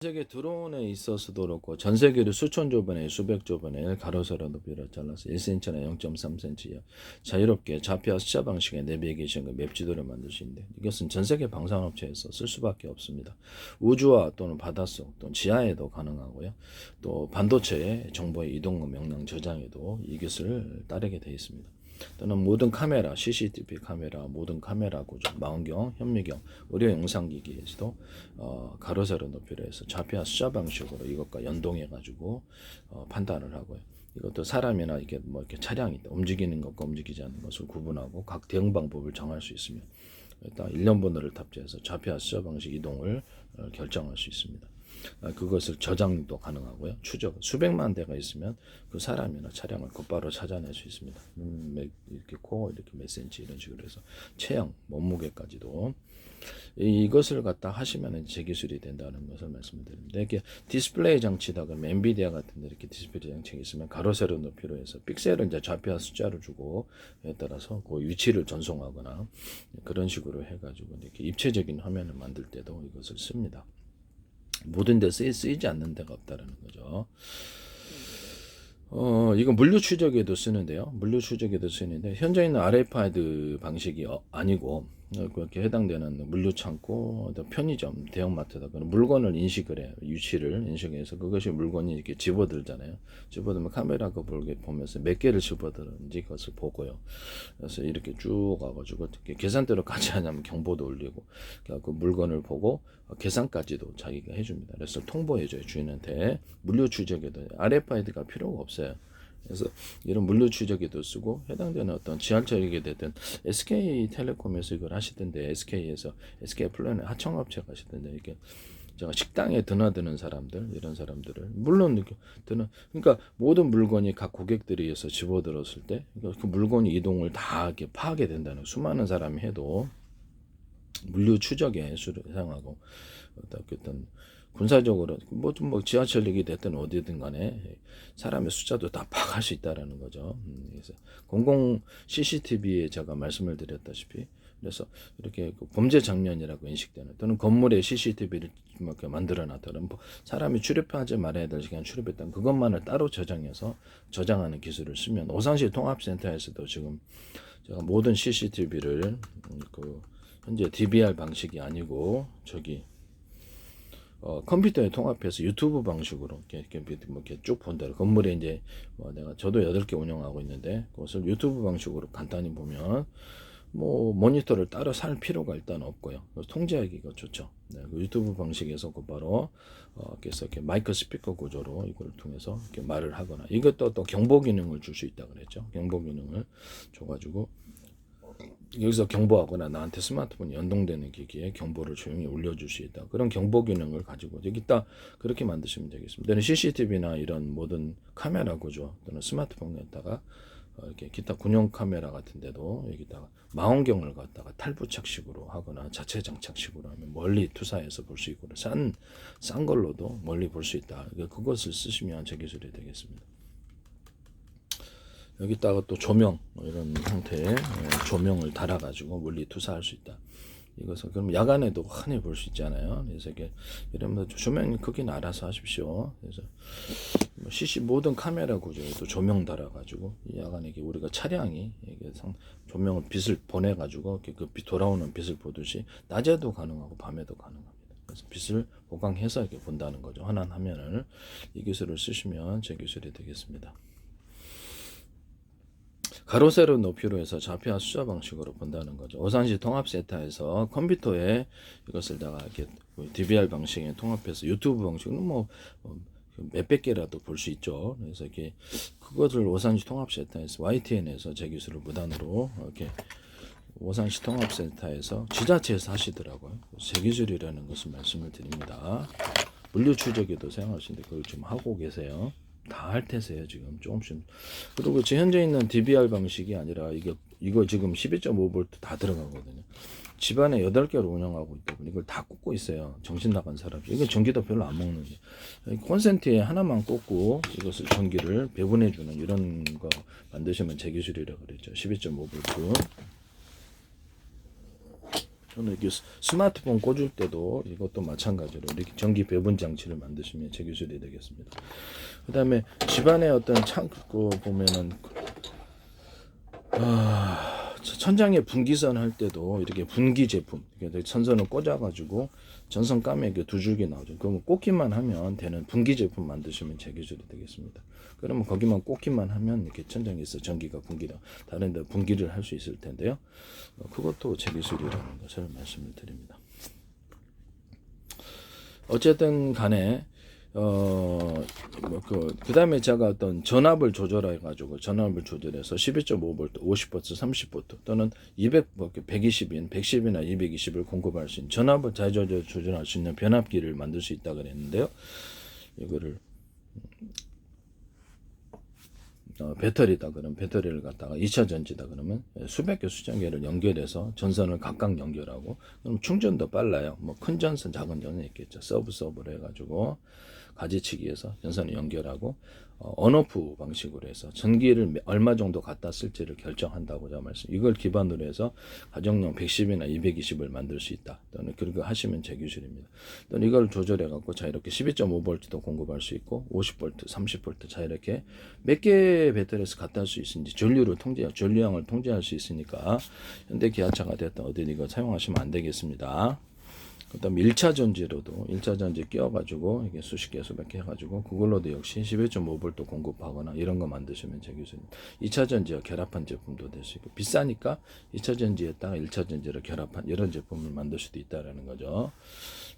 세계 드론에 있어서도 그렇고 전 세계로 수천조 번에 수백조 번에 가로 세로 높이를 잘라서 1cm나 0.3cm 자유롭게 좌표와 숫자 방식의 내비게이션 맵 지도를 만들 수 있는데 이것은 전 세계 방산업체에서 쓸 수밖에 없습니다. 우주와 또는 바닷속 또는 지하에도 가능하고요. 또 반도체의 정보의 이동 명령 저장에도 이것을 따르게 되어 있습니다. 또는 모든 카메라, CCTV 카메라, 모든 카메라 구조, 망원경, 현미경, 의료 영상기기에서도 가로 세로 높이를 해서 좌표와 숫자 방식으로 이것과 연동해 가지고 판단을 하고요. 이것도 사람이나 이게 뭐 이렇게 차량이 움직이는 것과 움직이지 않는 것을 구분하고 각 대응 방법을 정할 수 있으며 일단 일련 번호를 탑재해서 좌표와 숫자 방식 이동을 결정할 수 있습니다. 그것을 저장도 가능하고요. 추적 수백만 대가 있으면 그 사람이나 차량을 곧바로 찾아낼 수 있습니다. 이렇게 코 이렇게 몇 센치 이런 식으로 해서 체형 몸무게까지도 이것을 갖다 하시면 재기술이 된다는 것을 말씀드립니다. 이렇게 디스플레이 장치다 그러면 엔비디아 같은 데 이렇게 디스플레이 장치가 있으면 가로 세로 높이로 해서 픽셀을 이제 좌표와 숫자를 주고 에 따라서 그 위치를 전송하거나 그런 식으로 해가지고 이렇게 입체적인 화면을 만들 때도 이것을 씁니다. 모든 데 쓰이지 않는 데가 없다라는 거죠. 이건 물류 추적에도 쓰는데요. 물류 추적에도 쓰는데 현재 있는 RFID 방식이 아니고 그렇게 해당되는 물류 창고, 편의점, 대형마트다 그런 물건을 인식을 해요. 위치를 인식해서 그것이 물건이 이렇게 집어들잖아요. 집어들면 카메라가 보면서 몇 개를 집어들었는지 그것을 보고요. 그래서 이렇게 쭉 가가지고 계산대로 가지 않으면 경보도 울리고 그 물건을 보고 계산까지도 자기가 해줍니다. 그래서 통보해줘요. 주인한테. 물류 추적에도 RFID가 필요가 없어요. 그래서 이런 물류 추적에도 쓰고 해당되는 어떤 지하철이게 됐든 SK텔레콤에서 이걸 하시던데 SK에서 SK플랜의 하청업체가 하시던데 이게 제가 식당에 드나드는 사람들 이런 사람들을 물론 그러니까 모든 물건이 각 고객들에 의해서 집어들었을 때 그 물건이 이동을 다 이렇게 파악이 된다는 수많은 사람이 해도 물류 추적에 수를 사용하고 어떤 군사적으로 뭐 지하철역이 됐든 어디든 간에 사람의 숫자도 다 파악할 수 있다라는 거죠. 그래서 공공 CCTV에 제가 말씀을 드렸다시피 그래서 이렇게 범죄 장면이라고 인식되는 또는 건물에 CCTV를 이렇게 만들어놨다면 사람이 출입하지 말아야 될 시간 출입했던 그것만을 따로 저장해서 저장하는 기술을 쓰면 오산시 통합센터에서도 지금 제가 모든 CCTV를 현재 DVR 방식이 아니고 컴퓨터에 통합해서 유튜브 방식으로 이렇게 쭉 본다. 건물에 이제 저도 8개 운영하고 있는데 그것을 유튜브 방식으로 간단히 보면 모니터를 따로 살 필요가 일단 없고요. 통제하기가 좋죠. 네, 그 유튜브 방식에서 곧바로 그래서 이렇게 마이크 스피커 구조로 이걸 통해서 이렇게 말을 하거나 이것도 또 경보 기능을 줄 수 있다 그랬죠. 경보 기능을 줘가지고 여기서 경보하거나 나한테 스마트폰 연동되는 기기에 경보를 조용히 올려줄 수 있다. 그런 경보 기능을 가지고 여기다 그렇게 만드시면 되겠습니다. CCTV나 이런 모든 카메라 구조 또는 스마트폰에다가 이렇게 기타 군용 카메라 같은데도 여기다가 망원경을 갖다가 탈부착식으로 하거나 자체 장착식으로 하면 멀리 투사해서 볼 수 있고 싼 걸로도 멀리 볼 수 있다. 그것을 쓰시면 제 기술이 되겠습니다. 여기다가 또 조명 이런 형태의 조명을 달아가지고 멀리 투사할 수 있다. 이것은 그럼 야간에도 흔히 볼 수 있잖아요. 그래서 이게 이러면 조명 크기는 알아서 하십시오. 그래서 CC 모든 카메라 구조에 또 조명 달아가지고 야간에 우리가 차량이 이게 조명을 빛을 보내가지고 그 돌아오는 빛을 보듯이 낮에도 가능하고 밤에도 가능합니다. 그래서 빛을 보강해서 이렇게 본다는 거죠. 환한 화면을 이 기술을 쓰시면 제 기술이 되겠습니다. 가로 세로 높이로 해서 좌표와 숫자 방식으로 본다는 거죠. 오산시 통합센터에서 컴퓨터에 이것을 다가 이렇게 DVR 방식에 통합해서 유튜브 방식은 몇백 개라도 볼 수 있죠. 그래서 이렇게 그것을 오산시 통합센터에서 YTN에서 제 기술을 무단으로 이렇게 오산시 통합센터에서 지자체에서 하시더라고요. 제 기술이라는 것을 말씀을 드립니다. 물류 추적에도 사용하시는데 그걸 좀 하고 계세요. 다 할 테세요 지금 조금씩. 그리고 현재 있는 DVR 방식이 아니라 이거 지금 12.5V 다 들어가거든요. 집안에 8개를 운영하고 있다 보니 이걸 다 꽂고 있어요. 정신 나간 사람이. 이거 전기도 별로 안 먹는데 콘센트에 하나만 꽂고 이것을 전기를 배분해 주는 이런 거 만드시면 제 기술이라고 그랬죠. 12.5V. 저는 이게 스마트폰 꽂을 때도 이것도 마찬가지로 이렇게 전기 배분 장치를 만드시면 제 기술이 되겠습니다. 그 다음에 집안에 어떤 창고 보면은 천장에 분기선 할 때도 이렇게 분기 제품, 이렇게 선선을 꽂아가지고 전선 까면 이렇게 두 줄기 나오죠. 그러면 꽂기만 하면 되는 분기 제품 만드시면 제 기술이 되겠습니다. 그러면 거기만 꽂기만 하면 이렇게 천장에서 전기가 분기다, 다른 데 분기를 할 수 있을 텐데요. 그것도 제 기술이라는 것을 말씀을 드립니다. 어쨌든 간에 그 다음에 제가 어떤 전압을 조절해가지고 전압을 조절해서 12.5V, 50V, 30V 또는 200, 120인, 110이나 220을 공급할 수 있는 전압을 자유자재로 조절할 수 있는 변압기를 만들 수 있다 그랬는데요. 이거를 배터리다 그러면 배터리를 갖다가 2차 전지다 그러면 수백 개 수천 개를 연결해서 전선을 각각 연결하고, 그럼 충전도 빨라요. 뭐 큰 전선 작은 전선 있겠죠. 서브를 해가지고 가지치기해서 전선을 연결하고 온오프 방식으로 해서 전기를 얼마 정도 갖다 쓸지를 결정한다고 제가 말씀. 이걸 기반으로 해서 가정용 110이나 220을 만들 수 있다. 또는 그렇게 하시면 제 기술입니다. 또는 이걸 조절해 갖고 자 이렇게 12.5V도 공급할 수 있고 50V, 30V 자 이렇게 몇 개의 배터리에서 갖다 할 수 있는지 전류량을 통제할 수 있으니까 현대 기아차가 됐든 어디 이거 사용하시면 안 되겠습니다. 그 다음에 1차 전지로도 1차 전지 끼워가지고 이게 수십 개 수백 개 해가지고 그걸로도 역시 11.5V 공급하거나 이런 거 만드시면 제 기술입니다. 2차 전지와 결합한 제품도 될 수 있고, 비싸니까 2차 전지에다가 1차 전지를 결합한 이런 제품을 만들 수도 있다라는 거죠.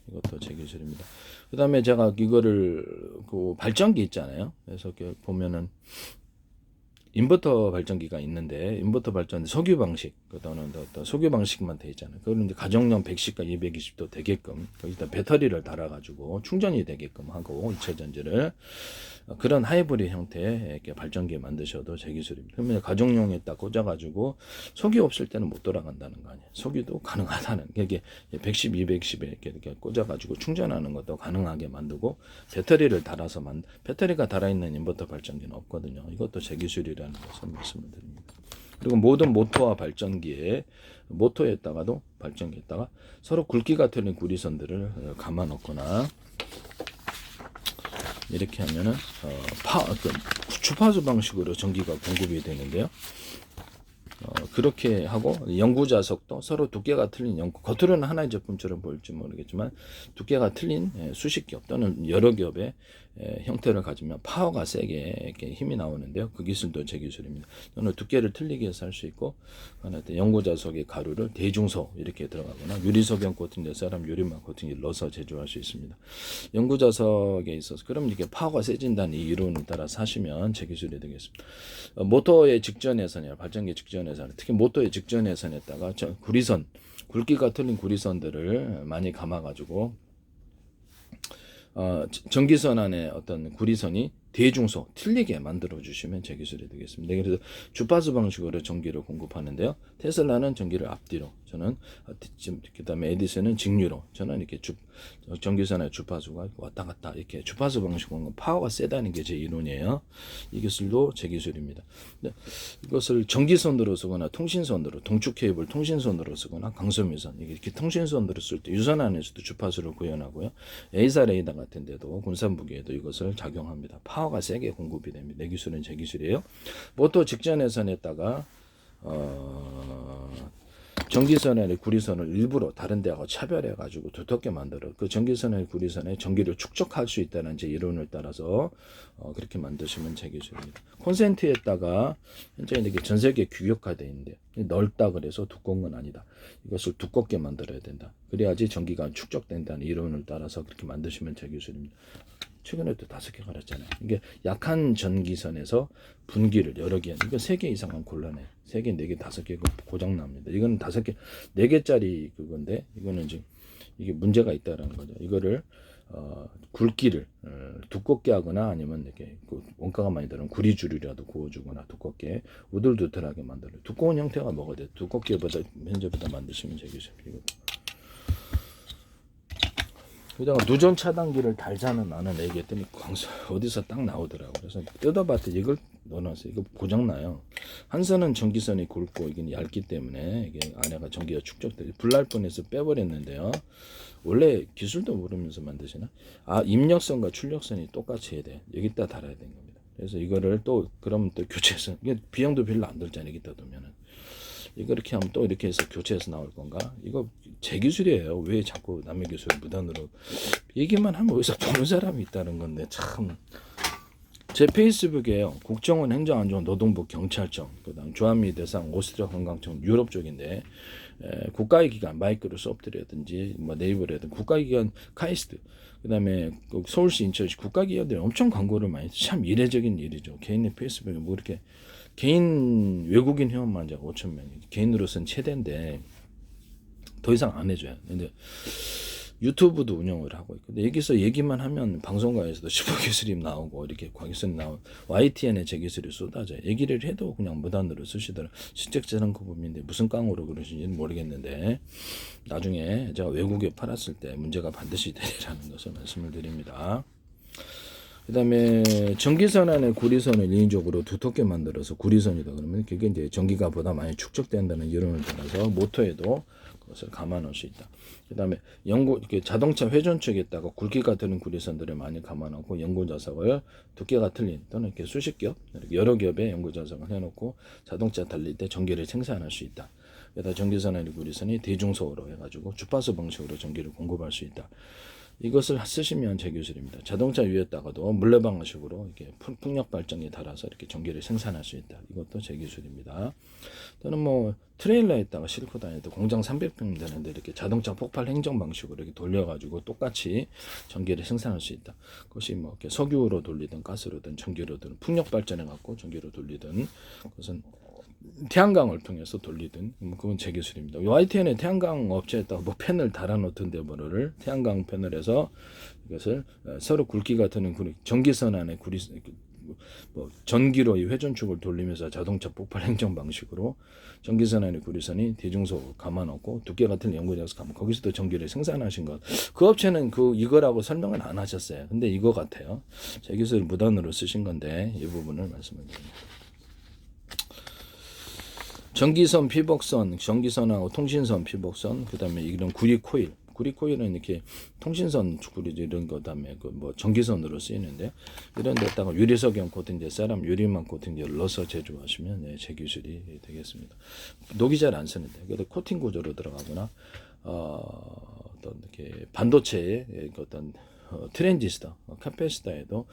이것도 제 기술입니다. 그 다음에 제가 이거를 그 발전기 있잖아요. 그래서 이렇게 보면은 인버터 발전기가 있는데 인버터 발전 석유 방식, 그다음에 또 석유 방식만 돼 있잖아요. 그걸 이제 가정용 110과 220도 되게끔 거기다 배터리를 달아가지고 충전이 되게끔 하고 2차 전지를 그런 하이브리드 형태의 이렇게 발전기 만드셔도 제 기술입니다. 그러면 가정용에 딱 꽂아가지고 석유 없을 때는 못 돌아간다는 거 아니에요. 석유도 가능하다는 이게 110, 210에 이렇게 꽂아가지고 충전하는 것도 가능하게 만들고 배터리를 달아서 배터리가 달아있는 인버터 발전기는 없거든요. 이것도 제 기술이라는 것을 말씀을 드립니다. 그리고 모든 모터와 발전기에 모터에다가도 발전기에다가 서로 굵기가 틀린 구리선들을 감아 놓거나 이렇게 하면은 주파수 방식으로 전기가 공급이 되는데요. 그렇게 하고 연구자석도 서로 두께가 틀린 겉으로는 하나의 제품처럼 보일지 모르겠지만 두께가 틀린 수십 겹 또는 여러 겹의 형태를 가지면 파워가 세게 이렇게 힘이 나오는데요. 그 기술도 제 기술입니다. 또는 두께를 틀리게 해서 할 수 있고, 연구자석의 가루를 대중소 이렇게 들어가거나 유리소변 코팅된 사람 유리막 코팅을 넣어서 제조할 수 있습니다. 연구자석에 있어서 그럼 이게 파워가 세진다는 이 이론을 따라서 하시면 제 기술이 되겠습니다. 모터의 직전에서냐 발전기 직전에서는 특히 모터의 직전에선에다가 구리선 굵기가 틀린 구리선들을 많이 감아가지고 전기선 안에 어떤 구리선이 대중소 틀리게 만들어 주시면 제 기술이 되겠습니다. 그래서 주파수 방식으로 전기를 공급하는데요. 테슬라는 전기를 앞뒤로, 저는 그다음에 에디슨은 직류로, 저는 이렇게 전기선의 주파수가 왔다 갔다 이렇게 주파수 방식으로 파워가 세다는 게 제 이론이에요. 이 기술도 제 기술입니다. 이것을 전기선으로 쓰거나 통신선으로, 동축 케이블 통신선으로 쓰거나 강섬유선 이렇게 통신선으로 쓸 때 유선 안에서도 주파수를 구현하고요. A사 레이더 같은 데도 군산무기에도 이것을 작용합니다. 파워가 세게 공급이 됩니다. 내 기술은 제 기술이에요. 모터 직전에선에다가 전기선의 구리선을 일부러 다른 데하고 차별해 가지고 두텁게 만들어 그 전기선의 구리선에 전기를 축적할 수 있다는 제 이론을 따라서 그렇게 만드시면 제 기술입니다. 콘센트에다가 현재 이게 전 세계 규격화되어 있는데 넓다 그래서 두꺼운 건 아니다. 이것을 두껍게 만들어야 된다. 그래야지 전기가 축적된다는 이론을 따라서 그렇게 만드시면 제 기술입니다. 최근에도 5개 갈았잖아요. 이게 약한 전기선에서 분기를 여러 개, 이거 3개 이상은 곤란해. 3개, 4개, 5개 고장 납니다. 이거는 5개, 4개짜리 그건데 이거는 지금 이게 문제가 있다라는 거죠. 이거를 굵기를 두껍게 하거나 아니면 이렇게 원가가 많이 드는 구리줄이라도 구워주거나 두껍게 우들두들하게 만들어. 두꺼운 형태가 뭐가 돼? 두껍게보다 현재보다 만드시면 되겠죠. 그다가 누전 차단기를 달자는 나는 얘기했더니 어디서 딱 나오더라고. 그래서 뜯어봤더니 이걸 넣어놨어요. 이거 고장나요. 한 선은 전기선이 굵고 이게 얇기 때문에 이게 안에가 전기가 축적돼 불날 뻔해서 빼버렸는데요. 원래 기술도 모르면서 만드시나? 아, 입력선과 출력선이 똑같이 해야 돼. 여기다 달아야 되는 겁니다. 그래서 이거를 또 그러면 또 교체해서 이게 비용도 별로 안 들잖아요. 여기다 두면은. 이거 이렇게 하면 또 이렇게 해서 교체해서 나올 건가? 이거 제 기술이에요. 왜 자꾸 남의 기술을 무단으로 얘기만 하면 어디서 보는 사람이 있다는 건데 참. 제 페이스북에요. 국정원 행정안전 노동부 경찰청 그다음 주한미 대상 오스트리아 관광청 유럽 쪽인데 국가의 기관 마이크로소프트라든지 뭐 네이버라든지 국가의 기관 카이스트 그다음에 서울시 인천시 국가기관들이 엄청 광고를 많이 참 이례적인 일이죠. 개인의 페이스북에 뭐 이렇게 개인 외국인 회원만자가 5천 명이 개인으로서는 최대인데 더 이상 안 해줘요. 근데 유튜브도 운영을 하고 있고 근데 여기서 얘기만 하면 방송가에서도 슈퍼기술이 나오고 이렇게 과기술이 나오고 YTN에 제 기술이 쏟아져요. 얘기를 해도 그냥 무단으로 쓰시더라고요. 실적자는 그 부분인데 무슨 깡으로 그러시는지는 모르겠는데 나중에 제가 외국에 팔았을 때 문제가 반드시 되리라는 것을 말씀을 드립니다. 그 다음에 전기선 안에 구리선을 인위적으로 두텁게 만들어서 구리선이다 그러면 그게 이제 전기가 보다 많이 축적된다는 이론을 따라서 모터에도 그것을 감안할 수 있다. 그 다음에 자동차 회전 쪽에다가 굵기가 드는 구리선들을 많이 감안하고 연고 자석을 두께가 틀린 또는 이렇게 수십 겹, 이렇게 여러 겹의 연고 자석을 해놓고 자동차 달릴 때 전기를 생산할 수 있다. 그래서 전기선 안의 구리선이 대중소로 해가지고 주파수 방식으로 전기를 공급할 수 있다. 이것을 쓰시면 제 기술입니다. 자동차 위에다가도 물레 방식으로 이렇게 풍력 발전기 달아서 이렇게 전기를 생산할 수 있다. 이것도 제 기술입니다. 또는 뭐 트레일러에다가 싣고 다녀도 공장 300평 되는데 이렇게 자동차 폭발 행정 방식으로 이렇게 돌려가지고 똑같이 전기를 생산할 수 있다. 그것이 뭐 이렇게 석유로 돌리든 가스로든 전기로든 풍력 발전해 갖고 전기로 돌리든 그것은 태양광을 통해서 돌리든 그건 제 기술입니다. YTN에 태양광 업체에다가 뭐 팬을 달아놓던데 뭐를 태양광 패널에서 이것을 서로 굵기가 드는 전기선 안에 뭐 전기로 이 회전축을 돌리면서 자동차 폭발 행정 방식으로 전기선 안에 구리선이 대중소 감아놓고 두께 같은 연구자에서 감아 거기서도 전기를 생산하신 것. 그 업체는 이거라고 설명은 안 하셨어요. 근데 이거 같아요. 제 기술을 무단으로 쓰신 건데 이 부분을 말씀을 드립니다. 전기선, 피복선, 전기선하고 통신선, 피복선, 그다음에 이런 구리 코일. 구리 코일은 이렇게 통신선 구리 이런 거 그다음에 뭐 전기선으로 쓰이는데 이런 데다가 유리석형 코팅제, 사람 유리망 코팅제를 넣어서 제조하시면 제 기술이 되겠습니다. 녹이 잘 안 쓰는데 그래도 코팅 구조로 들어가거나 어떤 이렇게 반도체의 어떤 트랜지스터, 카패시터에도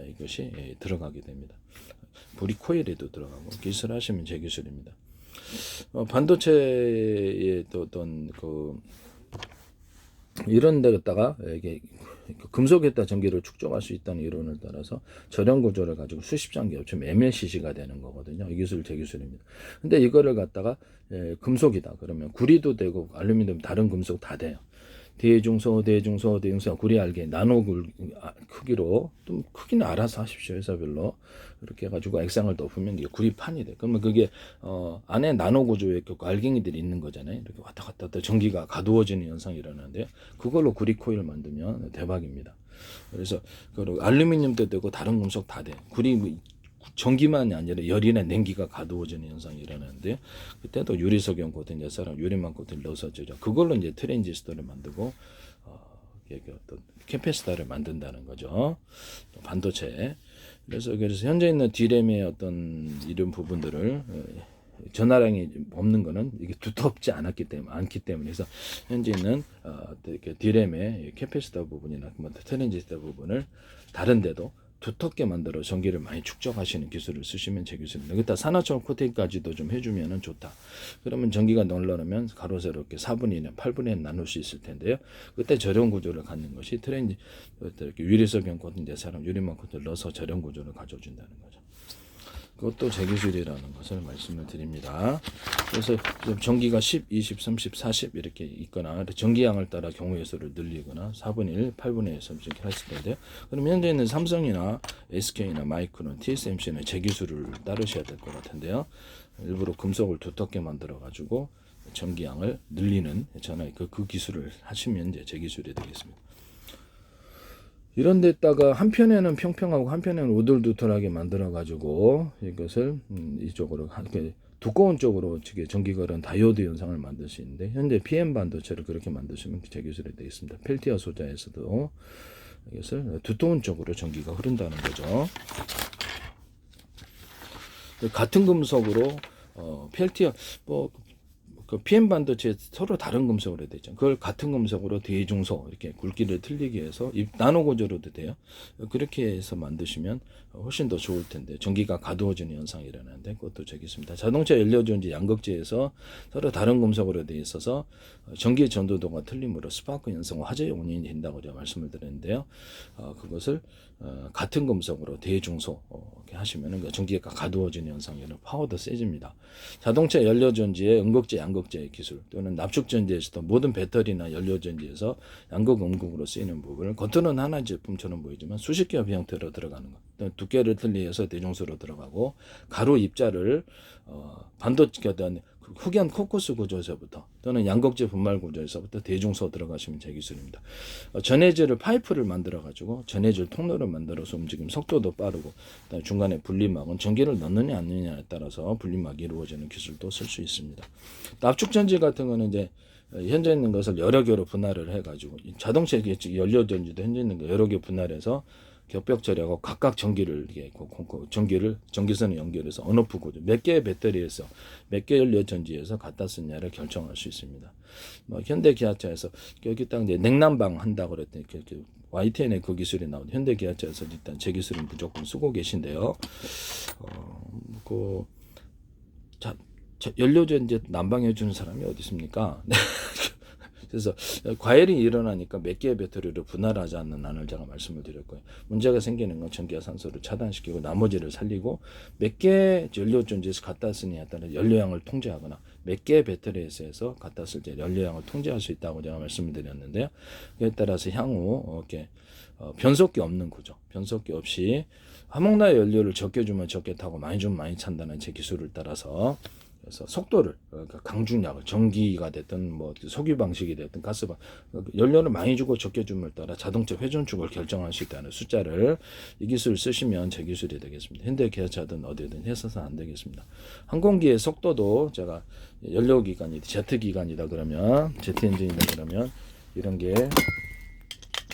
이것이 들어가게 됩니다. 구리 코일에도 들어가고 기술하시면 제 기술입니다. 반도체의 어떤 이런 데다가 이게 금속에다 전기를 축적할 수 있다는 이론을 따라서 절연 구조를 가지고 수십 장기 합치면 MLCC가 되는 거거든요. 이 기술 제 기술입니다. 근데 이거를 갖다가 금속이다 그러면 구리도 되고 알루미늄 다른 금속 다 돼요. 대중소 구리 알게 나노 크기로 좀 크기는 알아서 하십시오. 회사별로 이렇게 해가지고 액상을 덮으면 이게 구리판이 돼. 그러면 그게 안에 나노 구조의 알갱이들이 있는 거잖아요. 이렇게 왔다 갔다 전기가 가두어지는 현상이 일어나는데 그걸로 구리 코일 만들면 대박입니다. 그래서 알루미늄도 되고 다른 금속 다 돼. 전기만이 아니라 열이나 냉기가 가두어지는 현상이 일어나는데 그때도 유리석형 코팅, 사람 유리망 코팅 넣어서 제조. 그걸로 이제 트랜지스터를 만들고 어떤 캐패시터를 만든다는 거죠. 반도체. 그래서 현재 있는 D램의 어떤 이런 부분들을 전화량이 없는 거는 이게 두텁지 않기 때문에 그래서 현재 있는 D램의 캐패시터 부분이나 트랜지스터 부분을 다른 데도 두텁게 만들어 전기를 많이 축적하시는 기술을 쓰시면 제 기술입니다. 그기다 산화철 코팅까지도 좀 해주면 좋다. 그러면 전기가 널널하면 가로 세로 이렇게 4분의 1, 8분의 1 나눌 수 있을 텐데요. 그때 절연 구조를 갖는 것이 이렇게 유리석형 코팅제 사람 유리막 코팅을 넣어서 절연 구조를 가져준다는 거죠. 그것도 제 기술이라는 것을 말씀을 드립니다. 그래서 전기가 10, 20, 30, 40 이렇게 있거나 전기량을 따라 경우의 수를 늘리거나 4분의 1, 8분의 1 이렇게 했을 텐데요. 그럼 현재 있는 삼성이나 SK나 마이크론, TSMC는 제 기술을 따르셔야 될 것 같은데요. 일부러 금속을 두텁게 만들어 가지고 전기량을 늘리는 그 기술을 하시면 이제 제 기술이 되겠습니다. 이런 데다가 한편에는 평평하고 한편에는 우둘두툴하게 만들어 가지고 이것을 이쪽으로 두꺼운 쪽으로 전기가 흐르는 다이오드 현상을 만들 수 있는데, 현재 PM 반도체를 그렇게 만드시면 제 기술이 되어 있습니다. 펠티어 소자에서도 이것을 두꺼운 쪽으로 전기가 흐른다는 거죠. 같은 금속으로 펠티어 그 PM 반도체 서로 다른 금속으로 되죠. 그걸 같은 금속으로 대중소 이렇게 굵기를 틀리게 해서 나노 구조로도 돼요. 그렇게 해서 만드시면 훨씬 더 좋을 텐데, 전기가 가두어지는 현상이 일어나는데 그것도 저기 있습니다. 자동차 연료전지 양극재에서 서로 다른 금속으로 되어 있어서 전기 전도도가 틀림으로 스파크 현상과 화재 원인이 된다고 제가 말씀을 드렸는데요. 그것을 같은 금속으로 대중소 이렇게 하시면은 전기가 가두어지는 현상에는 파워도 세집니다. 자동차 연료전지의 음극재 양극재 기술 또는 납축전지에서도 모든 배터리나 연료전지에서 양극 음극으로 쓰이는 부분을 겉으로는 하나의 제품처럼 보이지만 수십 겹 형태로 들어가는 것, 두께를 틀리해서 대중소로 들어가고 가로 입자를 반도체 흑연 코커스 구조에서부터 또는 양극재 분말 구조에서부터 대중소 들어가시면 제 기술입니다. 전해질을 파이프를 만들어 가지고 전해질 통로를 만들어서 움직임 속도도 빠르고, 중간에 분리막은 전기를 넣느냐 안 넣느냐에 따라서 분리막이 이루어지는 기술도 쓸 수 있습니다. 납축전지 같은 거는 이제 현재 있는 것을 여러 개로 분할을 해가지고, 자동차 연료전지도 현재 있는 거 여러 개 분할해서 겹벽 처리하고 각각 전기선을 연결해서 온오프 구조, 몇 개의 배터리에서 몇 개의 연료전지에서 갖다 쓰냐를 결정할 수 있습니다. 현대 기아차에서 여기 딱 이제 냉난방 한다고 그랬더니 YTN에 그 기술이 나오고, 현대 기아차에서 일단 제 기술은 무조건 쓰고 계신데요. 연료전지 난방해 주는 사람이 어디 있습니까? 그래서 과열이 일어나니까 몇 개의 배터리를 분할하지 않는 안을 제가 말씀을 드렸고요. 문제가 생기는 건 전기와 산소를 차단시키고 나머지를 살리고, 몇 개의 연료전지에서 갖다 쓰느냐에 따라 연료량을 통제하거나 몇 개의 배터리에서 갖다 쓸 때 연료량을 통제할 수 있다고 제가 말씀을 드렸는데요. 그에 따라서 향후 이렇게 변속기 없는 구조, 변속기 없이 화목나 연료를 적게 주면 적게 타고 많이 주면 많이 찬다는 제 기술을 따라서, 그래서 속도를, 그러니까 강중량을, 전기가 됐든 석유 방식이 됐든 가스방, 연료를 많이 주고 적게 줌을 따라 자동차 회전축을 결정할 수 있다는 숫자를, 이 기술을 쓰시면 제 기술이 되겠습니다. 현대 기아차든 어디든 해서는 안 되겠습니다. 항공기의 속도도 제가 연료기관이 제트기관이다 그러면, 제트엔진이다 그러면 이런 게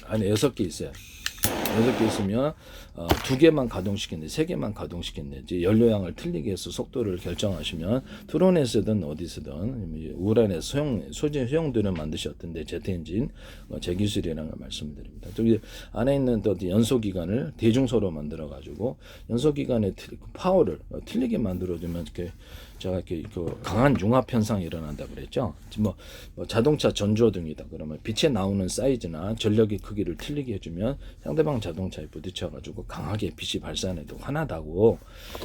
안에 6개 있어요. 6개 있으면 2개만 가동시켰네, 3개만 가동시켰네, 이제 연료량을 틀리게 해서 속도를 결정하시면 트론에서든 어디서든 우란에서 소재 소형들을 만드셨던데 제트엔진 제 기술이라는 걸 말씀드립니다. 저기 안에 있는 또 연소기관을 대중소로 만들어 가지고 연소기관의 파워를 틀리게 만들어주면 이렇게 제가 이렇게 강한 융합 현상이 일어난다 그랬죠. 자동차 전조등이다 그러면 빛에 나오는 사이즈나 전력의 크기를 틀리게 해주면 상대방 자동차에 부딪혀가지고 강하게 빛이 발산해도 환하다고,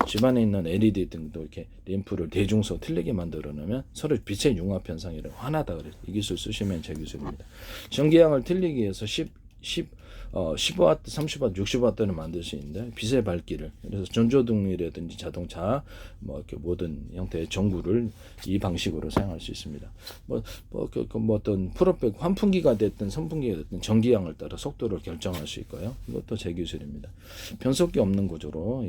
집안에 있는 LED 등도 이렇게 램프를 대중소 틀리게 만들어 놓으면 서로 빛의 융합 현상이 환하다 그래요. 이 기술 쓰시면 제 기술입니다. 전기량을 틀리게 해서 15W, 30W, 60W를 만들 수 있는데 빛의 밝기를, 그래서 전조등이라든지 자동차 이렇게 모든 형태의 전구를 이 방식으로 사용할 수 있습니다. 어떤 프로백 환풍기가 됐든 선풍기가 됐든 전기량을 따라 속도를 결정할 수 있고요. 이것도 제 기술입니다. 변속기 없는 구조로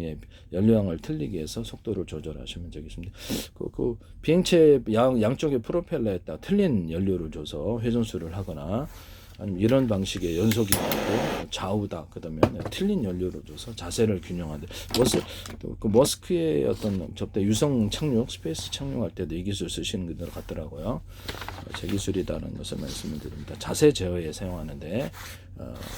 연료량을 틀리게 해서 속도를 조절하시면 되겠습니다. 비행체 양쪽의 프로펠러에 따라 틀린 연료를 줘서 회전수를 하거나, 아니면 이런 방식의 연소기관도 좌우다 그러면 틀린 연료를 줘서 자세를 균형하는데, 머스크의 어떤 접대 유성 착륙, 스페이스 착륙할 때도 이 기술 쓰시는 분들 같더라고요. 제 기술이다라는 것을 말씀을 드립니다. 자세 제어에 사용하는데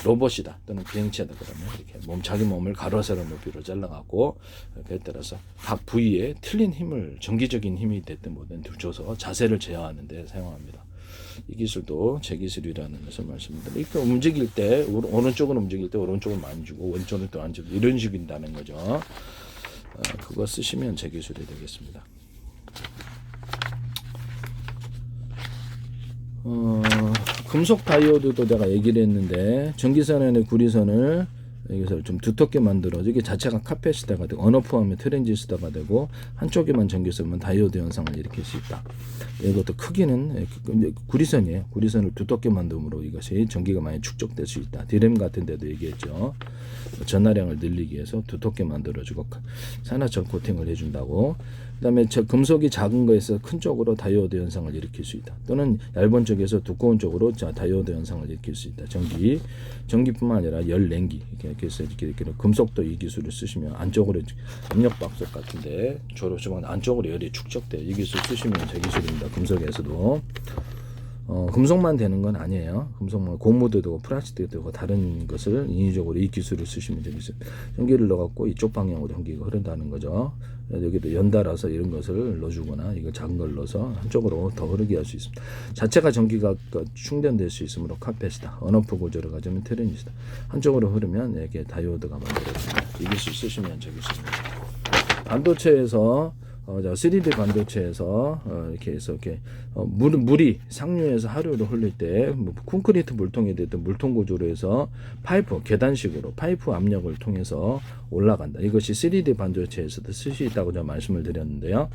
로봇이다 또는 비행체다 그러면 이렇게 자기 몸을 가로 세로 높이로 잘라갖고, 그에 따라서 각 부위에 틀린 힘을, 정기적인 힘이 됐든 뭐든 줘서 자세를 제어하는데 사용합니다. 이 기술도 제 기술이라는 것을 말씀드립니다. 이렇게 움직일 때 오른쪽은 움직일 때 오른쪽을 많이 주고 왼쪽은 또 안 주고 이런 식인다는 거죠. 그거 쓰시면 제 기술이 되겠습니다. 금속 다이오드도 제가 얘기를 했는데, 전기선 안에 구리선을 여기서 좀 두텁게 만들어 이게 자체가 카패시터가 되고 언어프하면 트랜지스터가 되고 한쪽에만 전기 쏘면 다이오드 현상을 일으킬 수 있다. 이것도 크기는 구리선이에요. 구리선을 두텁게 만듦으로 이것이 전기가 많이 축적될 수 있다. 디램 같은 데도 얘기했죠. 전하량을 늘리기 위해서 두텁게 만들어주고 산화철 코팅을 해준다고. 그 다음에 금속이 작은 거에서 큰 쪽으로 다이오드 현상을 일으킬 수 있다. 또는 얇은 쪽에서 두꺼운 쪽으로 다이오드 현상을 일으킬 수 있다. 전기뿐만 아니라 열 냉기. 이렇게 금속도 이 기술을 쓰시면 안쪽으로 압력밥솥 같은데 조로주방 안쪽으로 열이 축적돼. 이 기술 쓰시면 제 기술입니다. 금속에서도. 금속만 되는 건 아니에요. 금속만 고무도 되고 플라스틱도 되고 다른 것을 인위적으로 이 기술을 쓰시면 되겠어요. 전기를 넣어갖고 이쪽 방향으로 전기가 흐른다는 거죠. 여기도 연달아서 이런 것을 넣어주거나 이거 작은 걸 넣어서 한쪽으로 더 흐르게 할 수 있습니다. 자체가 전기가 충전될 수 있으므로 카패시터, 언어프 구조를 가지면 트랜지스터. 한쪽으로 흐르면 이렇게 다이오드가 만들어집니다. 이 기술 쓰시면 되겠습니다. 반도체에서 3D 반도체에서 이렇게 해서 물이 상류에서 하류로 흘릴 때 콘크리트 물통이 됐든 물통 구조로 해서 파이프 계단식으로 파이프 압력을 통해서 올라간다. 이것이 3D 반도체에서도 쓸 수 있다고 제가 말씀을 드렸는데요.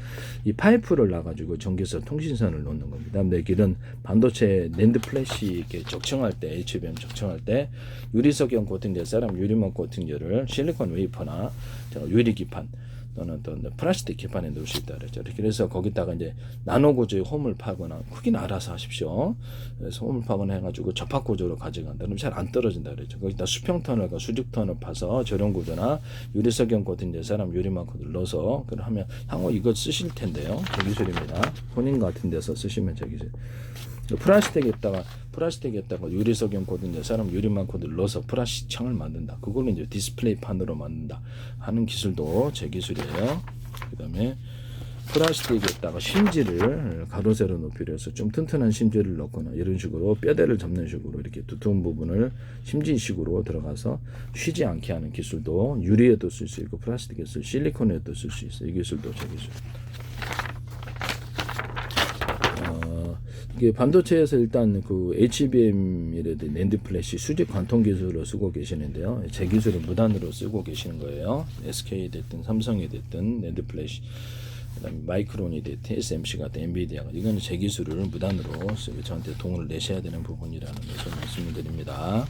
이 파이프를 놔가지고 전기선 통신선을 놓는 겁니다. 근데 이런 반도체 낸드 플래시 이렇게 적층할 때 HBM 적층할 때 유리석형 코팅제 사람 유리막 코팅제를 실리콘 웨이퍼나 유리 기판 또는 또 플라스틱 기판에 넣을 수 있다 그랬죠. 그래서 거기다가 이제 나노 구조의 홈을 파거나 크기는 알아서 하십시오. 그래서 홈을 파거나 해가지고 접합 구조로 가져간다. 그럼 잘 안 떨어진다 그랬죠. 거기다 수평 터널과 수직 터널 파서 저런 구조나 유리석형 코팅제 사람 유리만큼을 넣어서 그러면 향후 이거 쓰실 텐데요. 저 기술입니다. 본인 같은 데서 쓰시면 저 기술. 플라스틱에다가 유리석형 코팅제 사람 유리만 코드를 넣어서 플라스틱 창을 만든다. 그걸로 이제 디스플레이 판으로 만든다 하는 기술도 제 기술이에요. 그다음에 플라스틱에다가 심지를 가로 세로 높이로 해서 좀 튼튼한 심지를 넣거나 이런 식으로 뼈대를 잡는 식으로 이렇게 두터운 부분을 심지식으로 들어가서 쉬지 않게 하는 기술도 유리에도 쓸 수 있고 플라스틱에도 실리콘에도 쓸 수 있어요. 이 기술도 제 기술. 이게 반도체에서 일단 그 HBM이라든지 낸드 플래시 수직 관통 기술을 쓰고 계시는데요. 제 기술을 무단으로 쓰고 계시는 거예요. SK 됐든 삼성이 됐든 낸드 플래시, 그다음에 마이크론이 됐든 TSMC 같은 엔비디아가 이건 제 기술을 무단으로 쓰고 저한테 돈을 내셔야 되는 부분이라는 것을 말씀을 드립니다.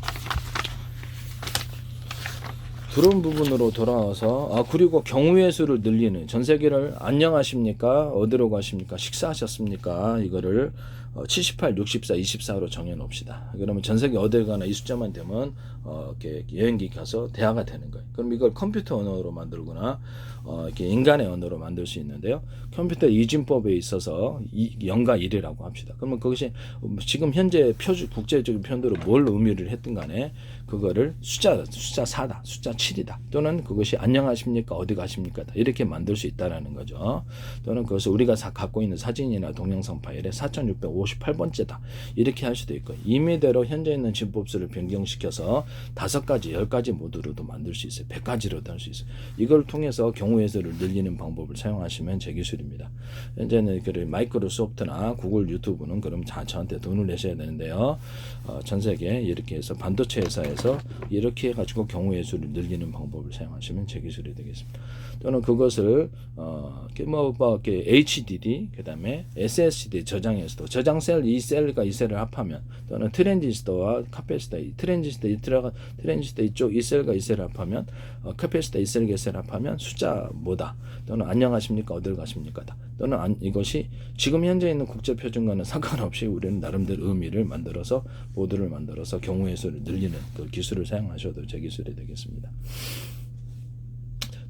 그런 부분으로 돌아와서 그리고 경우의 수를 늘리는 전 세계를 안녕하십니까? 어디로 가십니까? 식사하셨습니까? 이거를 78, 64, 24로 정해놓읍시다. 그러면 전 세계 어딜 가나 이 숫자만 되면 이렇게 여행기 가서 대화가 되는 거예요. 그럼 이걸 컴퓨터 언어로 만들거나 이렇게 인간의 언어로 만들 수 있는데요. 컴퓨터 이진법에 있어서 0과 1이라고 합시다. 그러면 그것이 지금 현재 국제적인 편도로 뭘 의미를 했든 간에 그거를 숫자 4다, 숫자 7이다. 또는 그것이 안녕하십니까? 어디 가십니까? 이렇게 만들 수 있다라는 거죠. 또는 그것을 우리가 갖고 있는 사진이나 동영상 파일에 4658번째다. 이렇게 할 수도 있고 임의대로 현재 있는 진법수를 변경시켜서 5가지, 10가지 모드로도 만들 수 있어요. 100가지로도 할 수 있어요. 이걸 통해서 경우의 수를 늘리는 방법을 사용하시면 제 기술입니다. 현재는 마이크로소프트나 구글 유튜브는 그럼 저한테 돈을 내셔야 되는데요. 전 세계 이렇게 해서 반도체 회사에서 이렇게 해가지고 경우의 수를 늘리는 방법을 사용하시면 제 기술이 되겠습니다. 또는 그것을 HDD 그다음에 SSD 저장에서도 저장 셀 이 셀과 이 셀을 합하면 또는 트랜지스터와 카패시터 트랜지스터 이쪽 이 셀과 이 셀을 합하면 카패시터 이 셀과 이 셀을 합하면 숫자 뭐다 또는 안녕하십니까 어딜 가십니까다 또는 이것이 지금 현재 있는 국제 표준과는 상관없이 우리는 나름대로 의미를 만들어서 보드를 만들어서 경우의 수를 늘리는 그 기술을 사용하셔도 제 기술이 되겠습니다.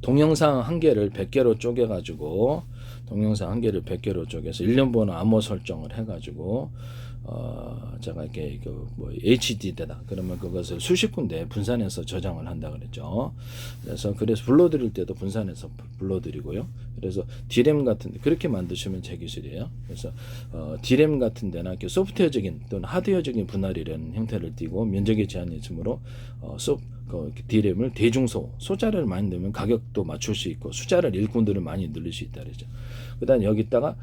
동영상 한 개를 100개로 쪼개가지고 동영상 한 개를 100개로 쪼개서 1년 번호 암호 설정을 해가지고 제가 이렇게 HD대다 그러면 그것을 수십 군데 분산해서 저장을 한다 그랬죠. 그래서 불러드릴 때도 분산해서 불러드리고요. 그래서 D램 같은데 그렇게 만드시면 제 기술이에요. 그래서 D램 같은데나 이렇게 소프트웨어적인 또는 하드웨어적인 분할이라는 형태를 띠고 면적의 제한이 있으므로 그 D램을 대중소, 소자를 많이 넣으면 가격도 맞출 수 있고 숫자를 일꾼들을 많이 늘릴 수 있다 그러죠. 그다음 여기다가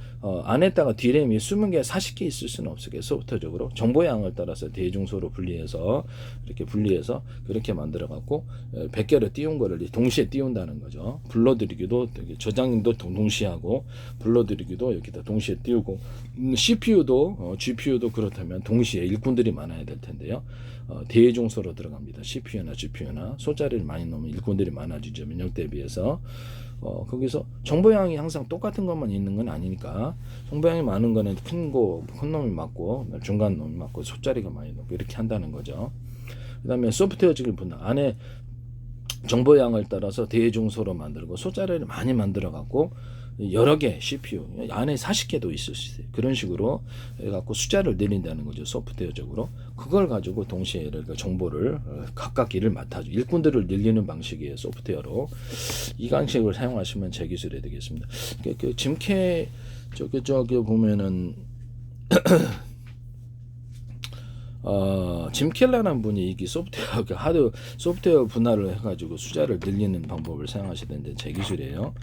안에다가 D램이 20개, 40개 있을 수는 없어요. 소프트적으로 정보양을 따라서 대중소로 분리해서 이렇게 분리해서 그렇게 만들어 갖고 100개를 띄운 거를 동시에 띄운다는 거죠. 불러들이기도 저장도 동시에 하고 불러들이기도 여기다 동시에 띄우고 CPU도 GPU도 그렇다면 동시에 일꾼들이 많아야 될 텐데요. 대중소로 들어갑니다. CPU나 GPU나 소자리를 많이 넣으면 일꾼들이 많아지죠. 면역 대비해서. 거기서 정보양이 항상 똑같은 것만 있는 건 아니니까 정보양이 많은 거는 큰 놈이 맞고 중간 놈이 맞고 소자리가 많이 넣고 이렇게 한다는 거죠. 그 다음에 소프트웨어적인 분할 안에 정보양을 따라서 대중소로 만들고 소자리를 많이 만들어 갖고 여러 개 CPU 안에 40개도 있을 수 있어요. 그런 식으로 해갖고 숫자를 늘린다는 거죠. 소프트웨어적으로 그걸 가지고 동시에 정보를 각각 일을 맡아줘 일꾼들을 늘리는 방식이에요. 소프트웨어로 이 방식을 사용하시면 제 기술이 되겠습니다. 그 짐캐 저기 보면은 짐 켈러라는 분이 이게 소프트웨어 분할을 해가지고 숫자를 늘리는 방법을 사용하시던데 제 기술이에요.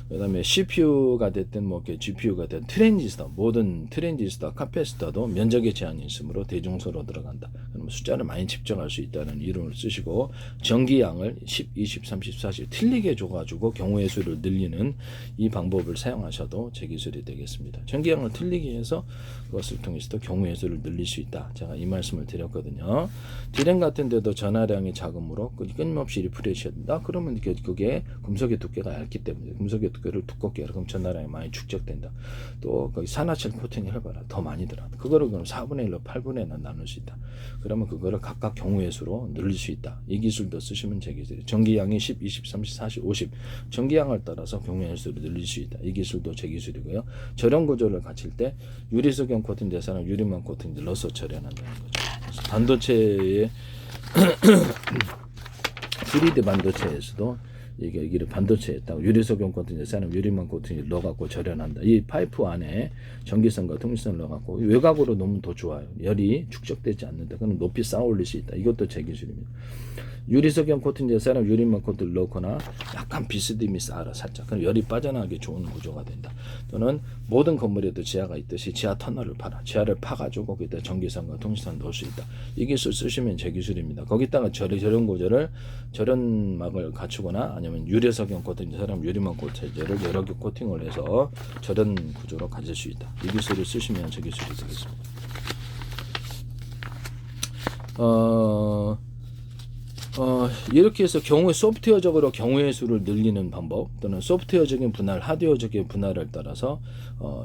그 다음에 CPU가 됐든 GPU가 됐든 트랜지스터 모든 트랜지스터 카패시터도 면적의 제한이 있으므로 대중소로 들어간다. 그러면 숫자를 많이 집중할 수 있다는 이론을 쓰시고 전기양을 10, 20, 30, 40 틀리게 줘가지고 경우의 수를 늘리는 이 방법을 사용하셔도 제 기술이 되겠습니다. 전기양을 틀리게 해서 그것을 통해서도 경우의 수를 늘릴 수 있다. 제가 이 말씀을 드렸거든요. D램 같은 데도 전하량이 작으므로 끊임없이 리프레시해야 된다. 그러면 그게 금속의 두께가 얇기 때문에 금속의 두께를 두껍게 해라. 그럼 전하량이 많이 축적된다. 또 거기 산화철 코팅을 해봐라. 더 많이 들어. 그거를 그럼 4분의 1로 8분의 1로 나눌 수 있다. 그러면 그거를 각각 경우의 수로 늘릴 수 있다. 이 기술도 쓰시면 제 기술이에요. 전기양이 10, 20, 30, 40, 50 전기양을 따라서 경우의 수를 늘릴 수 있다. 이 기술도 제 기술이고요. 절연 구조를 갖출 때 유리석연 코팅 대사는 유리만 코팅 넣어서 절연한다는 거죠. 그래서 반도체의 3D 반도체에서도 이게 반도체에다가 유리석연 코팅 대사는 유리만 코팅을 넣어갖고 절연한다. 이 파이프 안에 전기선과 통신선을 넣어갖고 외곽으로 놓으면 더 좋아요. 열이 축적되지 않는다. 그럼 높이 쌓아 올릴 수 있다. 이것도 제 기술입니다. 유리석연 코팅제 사람 유리만 코팅을 넣거나 약간 비스듬히 쌓아라 살짝. 그럼 열이 빠져나가기 좋은 구조가 된다. 또는 모든 건물에도 지하가 있듯이 지하 터널을 파라. 지하를 파가지고 거기다 전기선과 통신선 넣을 수 있다. 이 기술 쓰시면 제 기술입니다. 거기다가 절연 구조를 절연막을 갖추거나 아니면 유리석연 코팅제 사람 유리만 코팅제를 여러 개 코팅을 해서 절연 구조로 가질 수 있다. 이 기술을 쓰시면 제 기술이 되겠습니다. 이렇게 해서 소프트웨어적으로 경우의 수를 늘리는 방법 또는 소프트웨어적인 분할, 하드웨어적인 분할을 따라서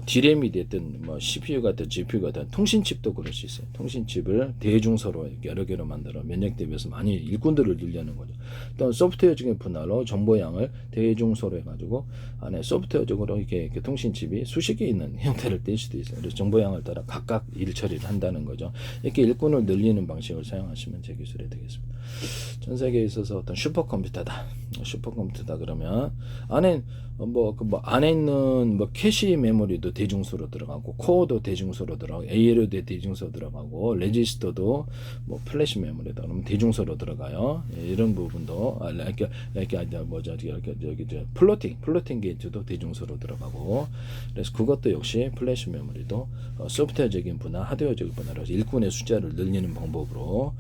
D램이 됐든 CPU가 됐든 GPU가 됐든 통신칩도 그럴 수 있어요. 통신칩을 대중소로 여러 개로 만들어 면역 대비해서 많이 일꾼들을 늘리는 거죠. 또 소프트웨어적인 분할로 정보양을 대중소로 해가지고 안에 소프트웨어적으로 이렇게 통신칩이 수십 개 있는 형태를 뗄 수도 있어요. 그래서 정보양을 따라 각각 일 처리를 한다는 거죠. 이렇게 일꾼을 늘리는 방식을 사용하시면 제 기술이 되겠습니다. 전 세계에 있어서 어떤 슈퍼컴퓨터다 그러면 안에 안에 있는 캐시 메모리도 대중소로 들어가고 코어도 대중소로 들어가고 ALU도 대중소로 들어가고 레지스터도 플래시 메모리다 그러면 대중소로 들어가요. 이런 부분도 플로팅 게이트도 대중소로 들어가고 그래서 그것도 역시 플래시 메모리도 소프트웨어적인 분할, 하드웨어적인 분할로 일꾼의 숫자를 늘리는 방법으로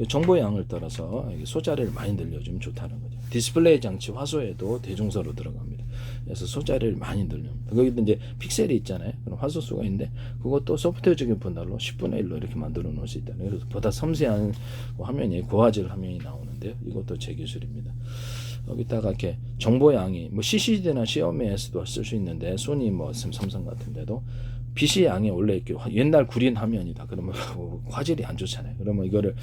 정보 양을 따라서 소자리를 많이 늘려주면 좋다는 거죠. 디스플레이 장치 화소에도 대중소로 들어갑니다. 그래서 소자리를 많이 늘립니다. 거기도 이제 픽셀이 있잖아요. 그럼 화소수가 있는데 그것도 소프트웨어적인 분할로 10분의 1로 이렇게 만들어 놓을 수 있다. 그래서 보다 섬세한 화면이 고화질 화면이 나오는데요. 이것도 제 기술입니다. 여기다가 이렇게 정보양이 CCD나 CMOS도 쓸 수 있는데 소니 삼성 같은 데도 빛이 양이 원래 이렇게 옛날 구린 화면이다. 그러면 화질이 안 좋잖아요. 그러면 이거를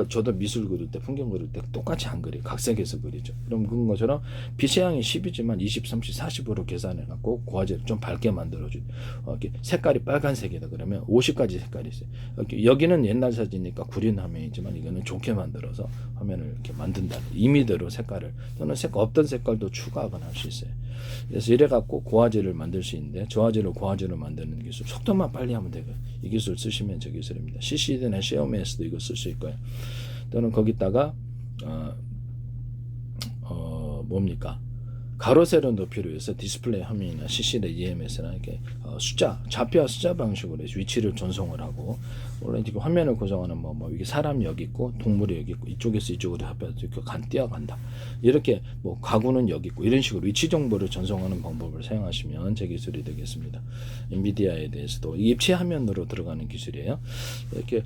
저도 미술 그릴 때 풍경 그릴 때 똑같이 안 그려요. 각색해서 그리죠. 그럼 그런 것처럼 빛의 양이 10이지만 20, 30, 40으로 계산해 갖고 고화질을 좀 밝게 만들어줘요. 이렇게 색깔이 빨간색이다 그러면 50가지 색깔이 있어요. 여기는 옛날 사진이니까 구린 화면이지만 이거는 좋게 만들어서 화면을 이렇게 만든다. 임의대로 색깔을 또는 없던 색깔도 추가하거나 할 수 있어요. 그래서 이래 갖고 고화질을 만들 수 있는데 저화질을 고화질을 만드는 기술 속도만 빨리 하면 되고요. 이 기술 쓰시면 저 기술입니다. CCD나 CMOS도 이거 쓸 수 있고요. 또는 거기다가 뭡니까? 가로 세로 높이로 해서 디스플레이 화면이나 CCD EMS나 이렇게 숫자, 좌표와 숫자 방식으로 해서 위치를 전송을 하고, 원래 지금 화면을 고정하는 뭐 이게 사람이 여기 있고 동물이 여기 있고 이쪽에서 이쪽으로 합해서 이렇게 뛰어간다. 이렇게 뭐 가구는 여기 있고 이런 식으로 위치 정보를 전송하는 방법을 사용하시면 제 기술이 되겠습니다. 엔비디아에 대해서도 입체 화면으로 들어가는 기술이에요. 이렇게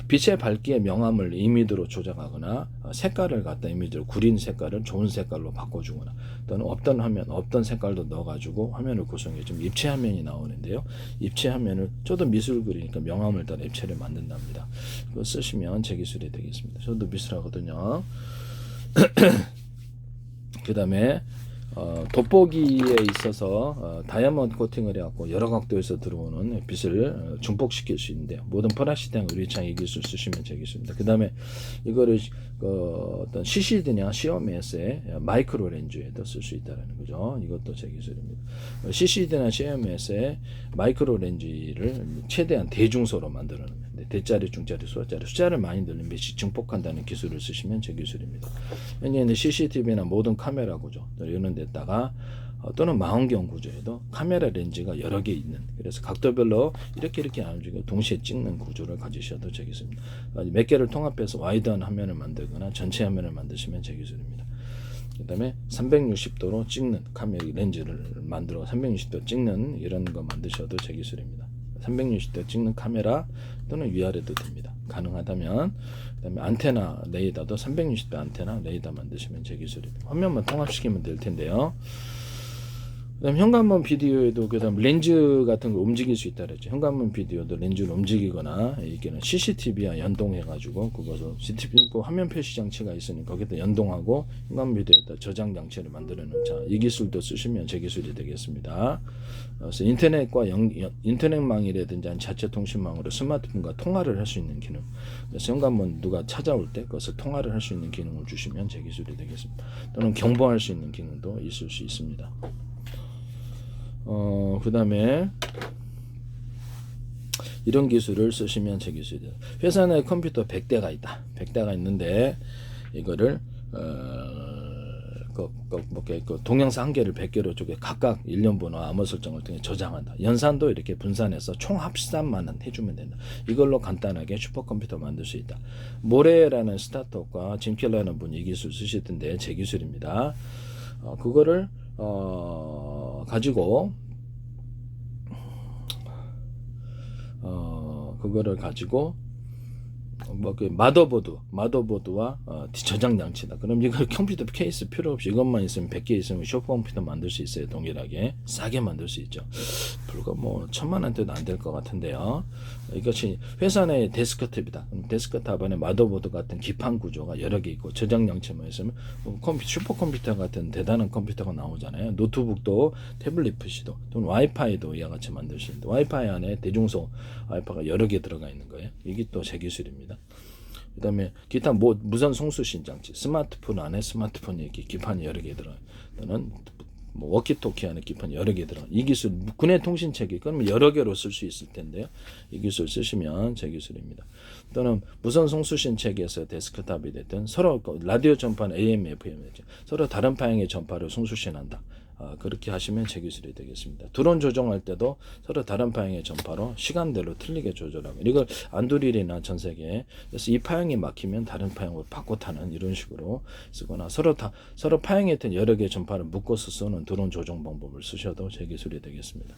빛의 밝기의 명암을 이미지로 조작하거나 색깔을 갖다 이미지로 구린 색깔을 좋은 색깔로 바꿔주거나 또는 없던 화면, 없던 색깔도 넣어가지고 화면을 구성해 좀 입체 화면이 나오는데요. 입체 화면을 저도 미술 그리니까 명암을 따라 입체를 만든답니다. 그거 쓰시면 제 기술이 되겠습니다. 저도 미술하거든요. 그 다음에 돋보기에 있어서 다이아몬드 코팅을 해갖고 여러 각도에서 들어오는 빛을 중폭시킬 수 있는데요. 모든 플라시탕 유리창 이 기술 쓰시면 되겠습니다. 그 다음에 이거를 어떤 CCD냐 CMS의 마이크로 렌즈에도 쓸 수 있다는 거죠. 이것도 제 기술입니다. CCD나 CMS의 마이크로 렌즈를 최대한 대중소로 만들어내는 대자리, 중자리, 소자리, 숫자를 많이 넣는 빛이 증폭한다는 기술을 쓰시면 제 기술입니다. 현재 CCTV나 모든 카메라 구조 이런 데다가 또는 망원경 구조에도 카메라 렌즈가 여러 개 있는, 그래서 각도별로 이렇게 안 움직이고 동시에 찍는 구조를 가지셔도 제 기술입니다. 몇 개를 통합해서 와이드한 화면을 만들거나 전체 화면을 만드시면 제 기술입니다. 그 다음에 360도로 찍는 카메라 렌즈를 만들어 360도 찍는 이런 거 만드셔도 제 기술입니다. 360도 찍는 카메라 또는 위아래도 됩니다. 가능하다면. 그 다음에 안테나 레이더도 360도 안테나 레이더 만드시면 제 기술입니다. 화면만 통합시키면 될 텐데요. 그 다음 현관문 비디오에도 그 다음 렌즈 같은 거 움직일 수 있다 그랬죠. 현관문 비디오도 렌즈를 움직이거나 이게는 CCTV와 연동해가지고 그것을 CCTV 화면 표시 장치가 있으니 거기다 연동하고 현관문 비디오에다 저장 장치를 만들어놓은 이 기술도 쓰시면 제 기술이 되겠습니다. 그래서 인터넷과 인터넷망이라든지 자체 통신망으로 스마트폰과 통화를 할 수 있는 기능. 그래서 현관문 누가 찾아올 때 그것을 통화를 할 수 있는 기능을 주시면 제 기술이 되겠습니다. 또는 경보할 수 있는 기능도 있을 수 있습니다. 그 다음에 이런 기술을 쓰시면 제 기술이다. 회사 내 컴퓨터 100대가 있다. 100대가 있는데 이거를 동영상 한 개를 100개로 쪼개 각각 일련번호 암호 설정을 통해 저장한다. 연산도 이렇게 분산해서 총 합산만 해주면 된다. 이걸로 간단하게 슈퍼컴퓨터 만들 수 있다. 모레라는 스타트업과 짐켈라는 분이 이 기술 쓰시던데 제 기술입니다. 그거를 가지고 마더보드와 저장 장치다. 그럼 이거 컴퓨터 케이스 필요 없이 이것만 있으면 100개 있으면 슈퍼컴퓨터 만들 수 있어요. 동일하게 싸게 만들 수 있죠. 불과 뭐 1000만원대도 안 될 것 같은데요. 이것이 회사 내 데스크톱이다. 데스크톱 안에 마더보드 같은 기판 구조가 여러 개 있고 저장 장치만 있으면 슈퍼컴퓨터 같은 대단한 컴퓨터가 나오잖아요. 노트북도 태블릿 PC도 또는 와이파이도 이와 같이 만들 수 있는데 와이파이 안에 대중소 와이파이가 여러 개 들어가 있는 거예요. 이게 또 제 기술입니다. 그 다음에 기타 무선 송수신 장치, 스마트폰 안에 스마트폰이 이렇게 기판이 여러 개 들어요. 또는 워키토키 안에 기판이 여러 개 들어요. 이 기술 군의 통신체계 그러면 여러 개로 쓸 수 있을 텐데요. 이 기술 쓰시면 제 기술입니다. 또는 무선 송수신 체계에서 데스크탑이 됐든 서로 라디오 전파는 AM, FM이죠. 서로 다른 방향의 전파를 송수신한다. 그렇게 하시면 제 기술이 되겠습니다. 드론 조종할 때도 서로 다른 방향의 전파로 시간대로 틀리게 조절하고 이걸 안드릴이나 전 세계에 그래서 이 파형이 막히면 다른 파형으로 바꿔 타는 이런 식으로 쓰거나 서로 파형에 있던 여러 개의 전파를 묶어서 쓰는 드론 조종 방법을 쓰셔도 제 기술이 되겠습니다.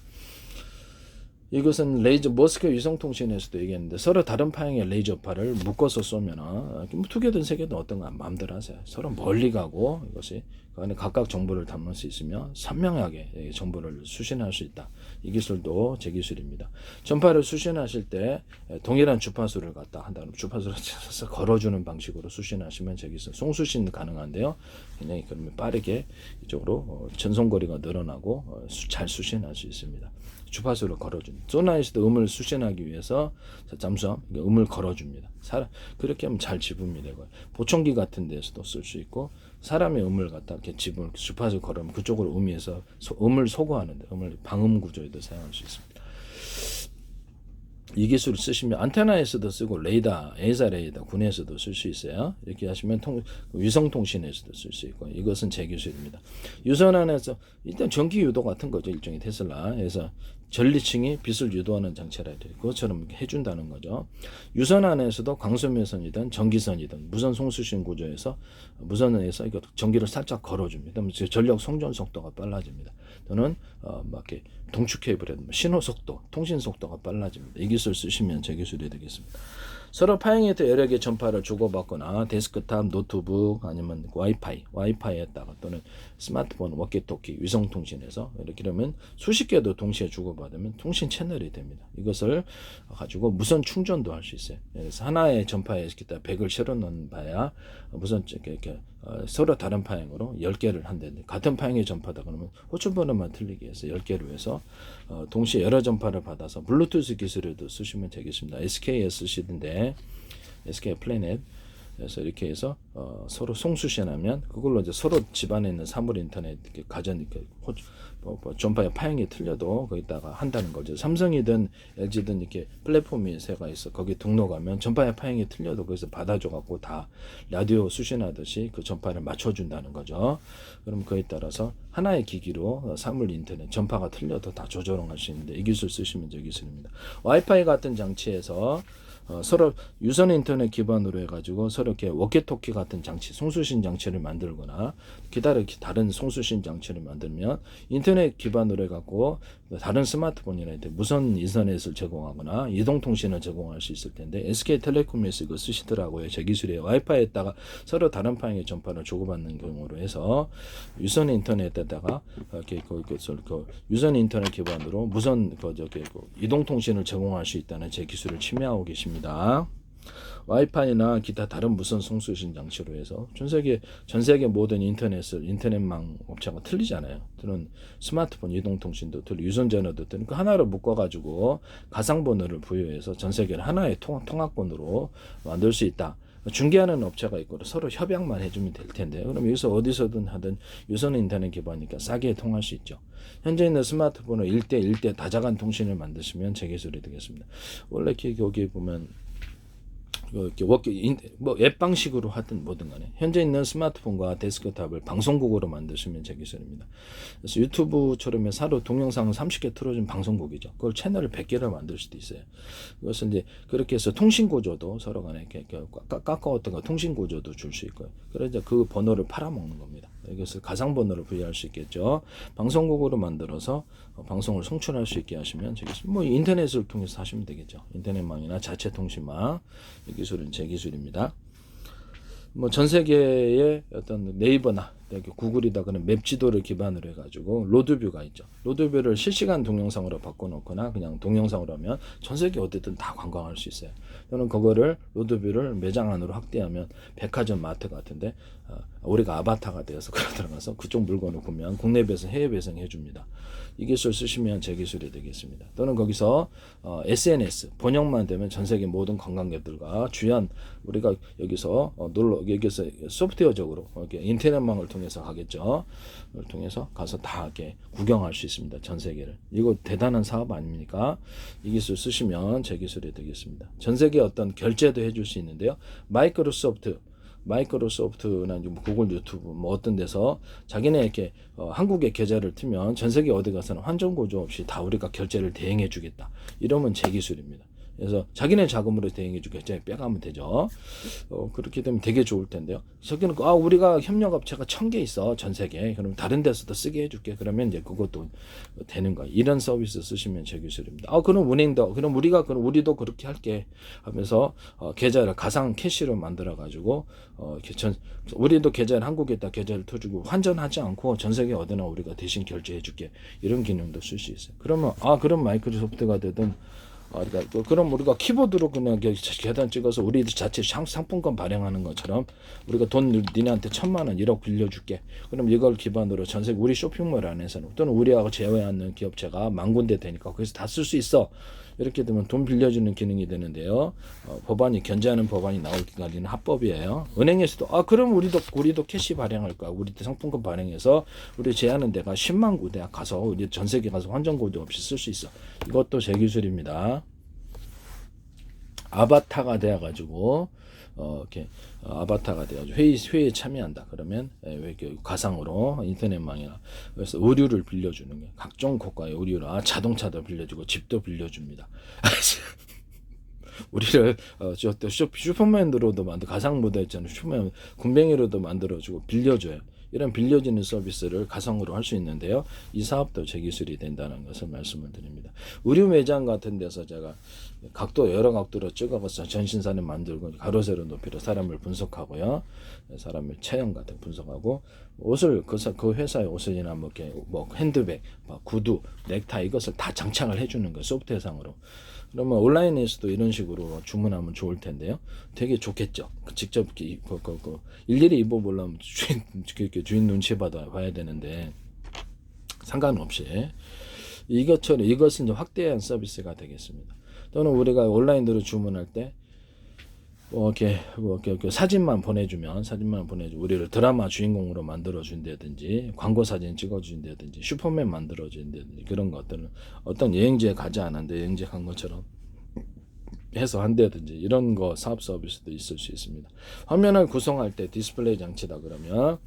이것은 레이저 머스크 위성통신에서도 얘기했는데 서로 다른 파형의 레이저파를 묶어서 쏘면은 두 개든 세 개든 어떤 거 마음대로 하세요. 서로 멀리 가고 이것이 그 안에 각각 정보를 담을 수 있으며 선명하게 정보를 수신할 수 있다. 이 기술도 제 기술입니다. 전파를 수신하실 때 동일한 주파수를 갖다 한다면 주파수를 찾아서 걸어주는 방식으로 수신하시면 제 기술 송수신 가능한데요. 굉장히 그러면 빠르게 이쪽으로 전송거리가 늘어나고 잘 수신할 수 있습니다. 주파수를 걸어줍니다. 소나에서도 음을 수신하기 위해서 잠수함 음을 걸어줍니다. 그렇게 하면 잘 지분이 되고요. 보청기 같은 데서도 쓸 수 있고 사람의 음을 갖다 이렇게 지분 주파수 걸으면 그쪽으로 음에서 음을 소거하는데 음을 방음 구조에도 사용할 수 있습니다. 이 기술을 쓰시면 안테나에서도 쓰고 레이더, A사 레이더 군에서도 쓸 수 있어요. 이렇게 하시면 위성 통신에서도 쓸 수 있고 이것은 제 기술입니다. 유선 안에서 일단 전기 유도 같은 거죠. 일종의 테슬라에서 전리층이 빛을 유도하는 장치라 그것처럼 해준다는 거죠. 유선 안에서도 광선매선이든 전기선이든 무선 송수신 구조에서 무선에서 이거 전기를 살짝 걸어줍니다. 그러면 전력 송전 속도가 빨라집니다. 또는 막 이렇게 동축 케이블에 신호 속도, 통신 속도가 빨라집니다. 이 기술 쓰시면 제 기술이 되겠습니다. 서로 파행해서 여러 개의 전파를 주고받거나 데스크탑, 노트북 아니면 와이파이에다가 또는 스마트폰, 워키토키, 위성통신에서 이렇게 되면 수십 개도 동시에 주고받으면 통신 채널이 됩니다. 이것을 가지고 무선 충전도 할 수 있어요. 그래서 하나의 전파에 100을 실어 넣는 바야 무선 이렇게 서로 다른 파행으로 10개를 한다는데 같은 파행의 전파다 그러면 호출번호만 틀리게 해서 10개로 해서 동시에 여러 전파를 받아서 블루투스 기술에도 쓰시면 되겠습니다. SK에 쓰시던데 SK 플래닛 그래서 이렇게 해서 서로 송수신하면 그걸로 이제 서로 집안에 있는 사물 인터넷 이렇게 가전 이렇게 전파의 파행이 틀려도 거기다가 한다는 거죠. 삼성이든 LG든 이렇게 플랫폼이 새가 있어 거기 등록하면 전파의 파행이 틀려도 거기서 받아줘 갖고 다 라디오 수신하듯이 그 전파를 맞춰준다는 거죠. 그럼 그에 따라서 하나의 기기로 사물 인터넷 전파가 틀려도 다 조절할 수 있는데 이 기술 쓰시면 저 기술입니다. 와이파이 같은 장치에서 서로 유선 인터넷 기반으로 해가지고 서로 이렇게 워키토키 같은 장치, 송수신 장치를 만들거나 다른 송수신 장치를 만들면 인터넷 기반으로 해갖고 다른 스마트폰이나 무선 인터넷을 제공하거나 이동통신을 제공할 수 있을 텐데 SK텔레콤에서 이거 쓰시더라고요. 제 기술이에요. 와이파이에다가 서로 다른 방향의 전파를 주고받는 경우로 해서 유선 인터넷에다가 이렇게 유선 인터넷 기반으로 무선 이동통신을 제공할 수 있다는 제 기술을 침해하고 계십니다. 와이파이나 기타 다른 무선 송수신 장치로 해서 전 세계 모든 인터넷망 업체가 틀리잖아요. 또는 스마트폰 이동통신도 틀리고 유선전화도 틀리고 그 하나로 묶어가지고 가상번호를 부여해서 전 세계를 하나의 통합번호로 만들 수 있다. 중개하는 업체가 있고 서로 협약만 해주면 될 텐데 그럼 여기서 어디서든 하든 유선 인터넷 기반이니까 싸게 통할 수 있죠. 현재 있는 스마트폰을 1대1대 다자간 통신을 만드시면 제 기술이 되겠습니다. 원래 여기 보면 이렇게 앱 방식으로 하든 뭐든 간에 현재 있는 스마트폰과 데스크탑을 방송국으로 만드시면 제 기술입니다. 그래서 유튜브처럼 하루 동영상을 30개 틀어준 방송국이죠. 그걸 채널을 100개를 만들 수도 있어요. 그것은 이제 그렇게 해서 통신 구조도 서로 간에 이렇게 깎아왔던 통신 구조도 줄 수 있고요. 그래서 그 번호를 팔아먹는 겁니다. 이것을 가상번호를 부여할 수 있겠죠. 방송국으로 만들어서 방송을 송출할 수 있게 하시면 뭐 인터넷을 통해서 하시면 되겠죠. 인터넷망이나 자체 통신망 이 기술은 제 기술입니다. 뭐 전 세계의 어떤 네이버나 구글이다 그런 맵 지도를 기반으로 해가지고 로드뷰가 있죠. 로드뷰를 실시간 동영상으로 바꿔놓거나 그냥 동영상으로 하면 전 세계 어디든 다 관광할 수 있어요. 또는 그거를 로드뷰를 매장 안으로 확대하면 백화점 마트 같은데 우리가 아바타가 되어서 들어가서 그쪽 물건을 보면 국내 배송, 해외 배송 해줍니다. 이 기술 쓰시면 제 기술이 되겠습니다. 또는 거기서 SNS 번역만 되면 전 세계 모든 관광객들과 주연 우리가 여기서 여기서 소프트웨어적으로 인터넷망을 통해서 가겠죠. 그걸 통해서 가서 다 이렇게 구경할 수 있습니다. 전 세계를. 이거 대단한 사업 아닙니까? 이 기술 쓰시면 제 기술이 되겠습니다. 전 세계 어떤 결제도 해줄 수 있는데요. 마이크로소프트나 구글 유튜브 뭐 어떤 데서 자기네 이렇게 한국에 계좌를 틀면 전 세계 어디 가서는 환전 구조 없이 다 우리가 결제를 대행해 주겠다. 이러면 제 기술입니다. 그래서 자기네 자금으로 대행해주고 결제에 빼가면 되죠. 그렇게 되면 되게 좋을 텐데요. 저기는 우리가 협력업체가 1000개 있어 전 세계. 그럼 다른 데서도 쓰게 해줄게. 그러면 이제 그것도 되는 거예요. 이런 서비스 쓰시면 제 기술입니다. 그럼 은행도 그럼 우리도 그렇게 할게 하면서 계좌를 가상 캐시로 만들어 가지고 우리도 계좌를 한국에다 계좌를 터주고 환전하지 않고 전 세계 어디나 우리가 대신 결제해줄게. 이런 기능도 쓸 수 있어요. 그러면 그럼 마이크로소프트가 되든 그럼 우리가 키보드로 그냥 계단 찍어서 우리 자체 상품권 발행하는 것처럼 우리가 돈 니네한테 1000만 원 1억 빌려줄게. 그럼 이걸 기반으로 전세계 우리 쇼핑몰 안에서는 또는 우리하고 제외하는 기업체가 10,000군데 되니까 거기서 다 쓸 수 있어. 이렇게 되면 돈 빌려주는 기능이 되는데요. 법안이 견제하는 법안이 나올 기간에는 합법이에요. 은행에서도 그럼 우리도 캐시 발행할 거야. 우리도 상품권 발행해서 우리 제하는 데가 10만 군데 가서 우리 전 세계 가서 환전 고지 없이 쓸 수 있어. 이것도 제 기술입니다. 아바타가 되어가지고 이렇게 아바타가 돼가지고 회의에 참여한다. 그러면 이렇게 가상으로 인터넷망이나 그래서 의류를 빌려주는 게 각종 고가의 의류를 자동차도 빌려주고 집도 빌려줍니다. 우리를 슈퍼맨으로도 가상 모델 있잖아요. 슈퍼맨 군뱅이로도 만들어주고 빌려줘요. 이런 빌려주는 서비스를 가상으로 할 수 있는데요. 이 사업도 제 기술이 된다는 것을 말씀을 드립니다. 의류 매장 같은 데서 제가 여러 각도로 찍어서 전신사를 만들고 가로 세로 높이로 사람을 분석하고요. 사람의 체형 같은 분석하고 옷을 그 회사의 옷이나 뭐 핸드백, 구두, 넥타이 이것을 다 장착을 해주는 거 소프트웨어상으로. 그러면 온라인에서도 이런 식으로 주문하면 좋을 텐데요. 되게 좋겠죠. 직접 일일이 입어보려면 주인 눈치 봐야 되는데 상관없이 이것은 이제 확대한 서비스가 되겠습니다. 또는 우리가 온라인으로 주문할 때 이렇게 사진만 보내주면 우리를 드라마 주인공으로 만들어준다든지 광고 사진 찍어준다든지 슈퍼맨 만들어준다든지 그런 것들은 어떤 여행지에 가지 않았는데 여행지에 간 것처럼 해서 한다든지 이런 거 사업 서비스도 있을 수 있습니다. 화면을 구성할 때 디스플레이 장치다 그러면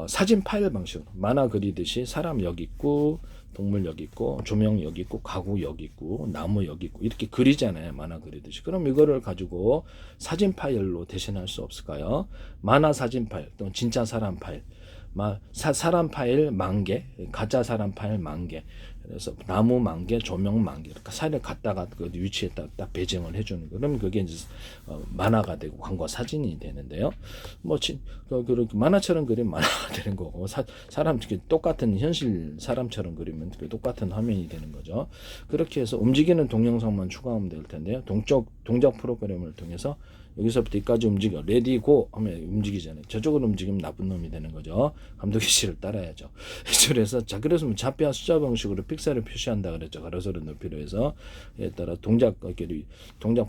사진 파일 방식으로 만화 그리듯이 사람 여기 있고 동물 여기 있고 조명 여기 있고 가구 여기 있고 나무 여기 있고 이렇게 그리잖아요. 만화 그리듯이. 그럼 이거를 가지고 사진 파일로 대신할 수 없을까요? 만화 사진 파일 또는 진짜 사람 파일 사람 파일 10,000개 가짜 사람 파일 10,000개 그래서 나무 10,000개 조명 10,000개 이렇게 사진을 갖다가 그 위치에 딱 배정을 해주는 거 그러면 그게 이제 만화가 되고 광고 사진이 되는데요. 그렇게 만화처럼 그리면 만화가 되는 거고 사람 똑같은 현실 사람처럼 그리면 똑같은 화면이 되는 거죠. 그렇게 해서 움직이는 동영상만 추가하면 될 텐데요. 동작 프로그램을 통해서 여기서부터 여기까지 움직여 레디 고 하면 움직이잖아요. 저쪽으로 움직이면 나쁜 놈이 되는 거죠. 감독의 지시를 따라야죠. 그래서 그래서 좌표와 숫자 방식으로 픽셀을 표시한다 그랬죠. 가로세로 높이로 해서 에 따라 동작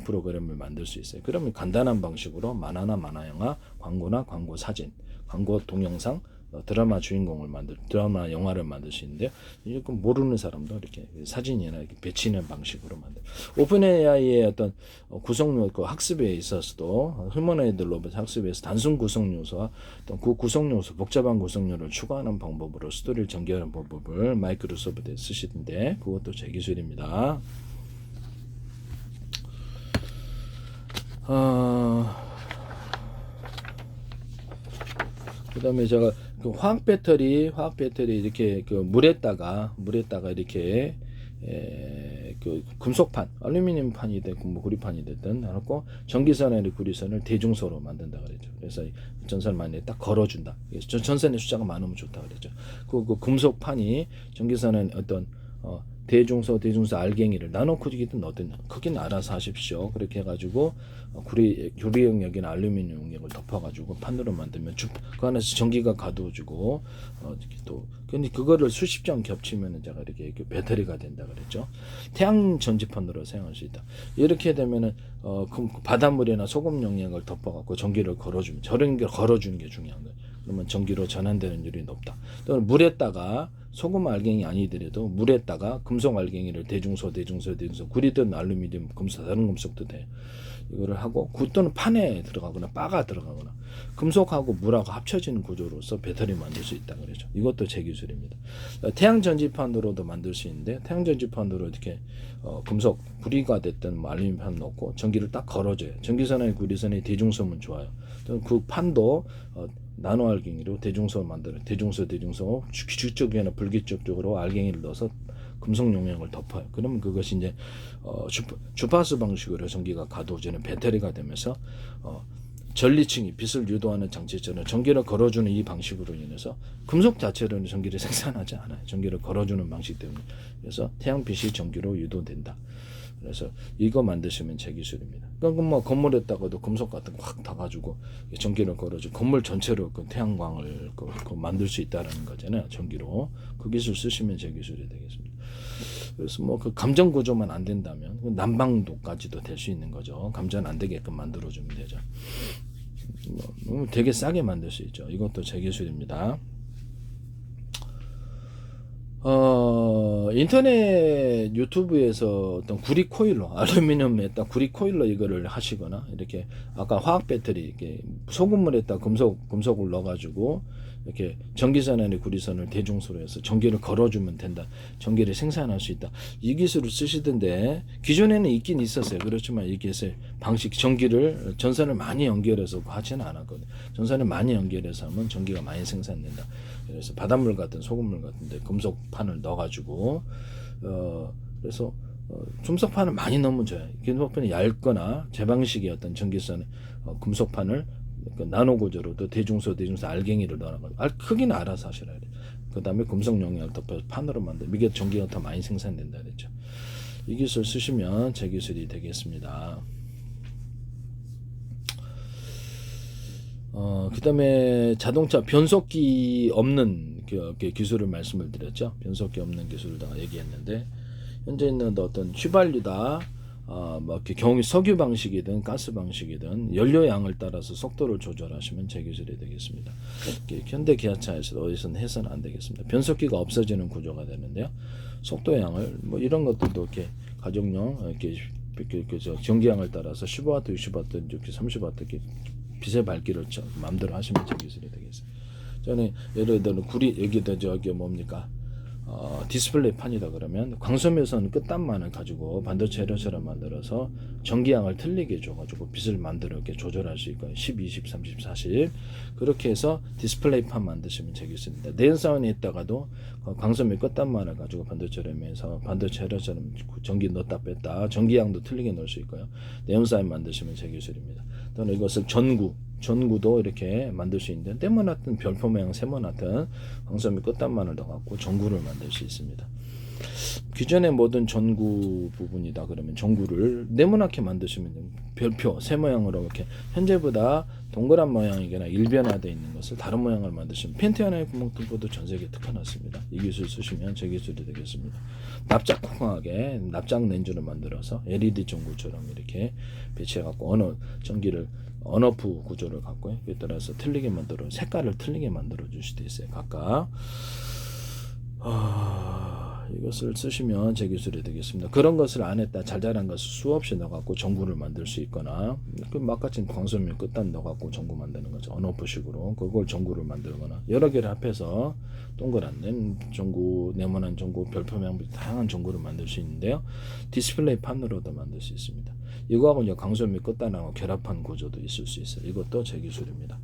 프로그램을 만들 수 있어요. 그러면 간단한 방식으로 만화나 만화 영화, 광고나 광고 사진, 광고 동영상 드라마 영화를 만들 수 있는데요. 이거 모르는 사람도 이렇게 사진이나 이렇게 배치는 방식으로 오픈 AI의 어떤 구성 학습에 있어서도 휴머노이드 로봇 학습에서 단순 구성 요소와 어떤 그 구성 요소, 복잡한 구성 요소를 추가하는 방법으로 스토리를 전개하는 방법을 마이크로소프트에 쓰시던데 그것도 제 기술입니다. 그다음에 제가 화학 배터리 이렇게 물에다가 이렇게 금속판, 알루미늄 판이 됐고 뭐 구리판이 됐든 하고 전기선의 구리선을 대중소로 만든다 그랬죠. 그래서 전선을 많이 딱 걸어준다. 전선의 숫자가 많으면 좋다 그랬죠. 그 금속판이 전기선의 어떤 대중소 알갱이를 나눠 구리든 어떤 거기는 알아서 하십시오. 그렇게 해가지고 구리 영역이나 알루미늄 영역을 덮어가지고 판으로 만들면 그 안에서 전기가 가둬지고 또 근데 그거를 수십 장 겹치면 제가 이렇게 배터리가 된다 그랬죠. 태양 전지판으로 사용할 수 있다. 이렇게 되면은 바닷물이나 소금 영역을 덮어갖고 전기를 걸어주면 저런 게 걸어주는 게 중요한 거예요. 그러면 전기로 전환되는 율이 높다. 또는 물에다가 소금 알갱이 아니더라도 물에다가 금속 알갱이를 대중소 구리든 알루미늄 금속 다른 금속도 돼. 이거를 하고 또는 판에 들어가거나 바가 들어가거나 금속하고 물하고 합쳐지는 구조로서 배터리 만들 수 있다 그러죠. 이것도 제 기술입니다. 태양 전지판으로도 만들 수 있는데 태양 전지판으로 이렇게 금속 구리가 됐든 뭐 알루미늄 판 넣고 전기를 딱 걸어줘요. 전기선의 구리선의 대중소면 좋아요. 그 판도 나노 알갱이로 대중소 만들어 대중소 규칙적이나 불규칙적으로 알갱이를 넣어서 금속 용량을 덮어요. 그러면 그것이 이제 주파수 방식으로 전기가 가둬지는 배터리가 되면서 전리층이 빛을 유도하는 장치처럼 전기를 걸어주는 이 방식으로 인해서 금속 자체로는 전기를 생산하지 않아요. 전기를 걸어주는 방식 때문에. 그래서 태양빛이 전기로 유도된다. 그래서 이거 만드시면 제 기술입니다. 그러니까 뭐 건물에다가도 금속 같은 거 확 다가지고 전기를 걸어줘 건물 전체로 그 태양광을 만들 수 있다는 거잖아요. 전기로 그 기술 쓰시면 제 기술이 되겠습니다. 그래서 뭐 그 감전 구조만 안 된다면 난방도까지도 될 수 있는 거죠. 감전 안 되게끔 만들어주면 되죠. 뭐 되게 싸게 만들 수 있죠. 이것도 제 기술입니다. 인터넷 유튜브에서 어떤 구리 코일러, 알루미늄에다 구리 코일러 이거를 하시거나, 이렇게 아까 화학 배터리, 이렇게 소금물에다 금속을 넣어가지고 이렇게 전기선 안에 구리선을 대중소로 해서 전기를 걸어주면 된다, 전기를 생산할 수 있다, 이 기술을 쓰시던데, 기존에는 있긴 있었어요. 그렇지만 이 기술 방식, 전기를 전선을 많이 연결해서 하지는 않았거든요. 전선을 많이 연결해서 하면 전기가 많이 생산된다. 그래서 바닷물 같은 소금물 같은데 금속판을 넣어가지고 그래서 금속판을 많이 넣으면 좋아요. 금속판이 얇거나 제 방식의 어떤 전기선 금속판을 그 나노 구조로 또 대중소 알갱이를 넣어가지고 크기는 알아서 하시라 그래요. 그 다음에 금속 용량을 덮어서 판으로 만들, 이게 전기가 더 많이 생산된다 그랬죠. 이 기술 쓰시면 제 기술이 되겠습니다. 그 다음에 자동차 변속기 없는 그 기술을 말씀을 드렸죠. 변속기 없는 기술을 다 얘기했는데, 현재 있는 어떤 휘발유다, 뭐 경유 석유 방식이든 가스 방식이든 연료량을 따라서 속도를 조절하시면 제 기술이 되겠습니다. 현대 기아차에서 어디서는 해서는 안 되겠습니다. 변속기가 없어지는 구조가 되는데요. 속도량을 뭐 이런 것들도 이렇게 가정용 이렇게 전기량을 따라서 15W, 60W, 이렇게 30W 이렇게 빛의 밝기를 마음대로 하시면 제 기술이 되겠습니다. 저는 예를 들어 구리 여기다 저기 뭡니까 디스플레이 판이다 그러면 광섬유선 끝단만을 가지고 반도체 혈처럼 만들어서 전기량을 틀리게 줘가지고 빛을 만들어 이렇게 조절할 수 있고요. 10, 20, 30, 40 그렇게 해서 디스플레이 판 만드시면 되겠습니다. 내연사원에 있다가도 광섬유 끝단만을 가지고 반도체를 반도체 혈처럼 전기 넣었다 뺐다 전기량도 틀리게 넣을 수 있고요. 내연사원 만드시면 제 기술입니다. 또는 이것을 전구도 이렇게 만들 수 있는데, 네모나든 별표 모양 세모나든 광섬유 끝단만을 넣어갖고 전구를 만들 수 있습니다. 기존의 모든 전구 부분이다 그러면 전구를 네모나게 만드시면 별표 세 모양으로 이렇게 현재보다 동그란 모양이거나 일변화되어 있는 것을 다른 모양을 만드시면 펜트 하나의 구멍 뚫고도 전 세계에 특화났습니다. 이 기술 쓰시면 제 기술이 되겠습니다. 납작콩하게 납작 렌즈를 만들어서 LED 전구처럼 이렇게 배치해갖고 전기를 언오프 구조를 갖고요. 그에 따라서 틀리게 만들어 색깔을 틀리게 만들어 줄 수도 있어요. 각각 이것을 쓰시면 제 기술이 되겠습니다. 그런 것을 안 했다 잘잘한 것을 수없이 넣어갖고 전구를 만들 수 있거나 그 막같이 광섬유 끝단 넣어갖고 전구 만드는 거죠. 언오프식으로 그걸 전구를 만들거나 여러 개를 합해서 동그란 전구, 네모난 전구, 별표명 다양한 전구를 만들 수 있는데요. 디스플레이 판으로도 만들 수 있습니다. 이거하고 이제 광섬유 끝단하고 결합한 구조도 있을 수 있어요. 이것도 제 기술입니다.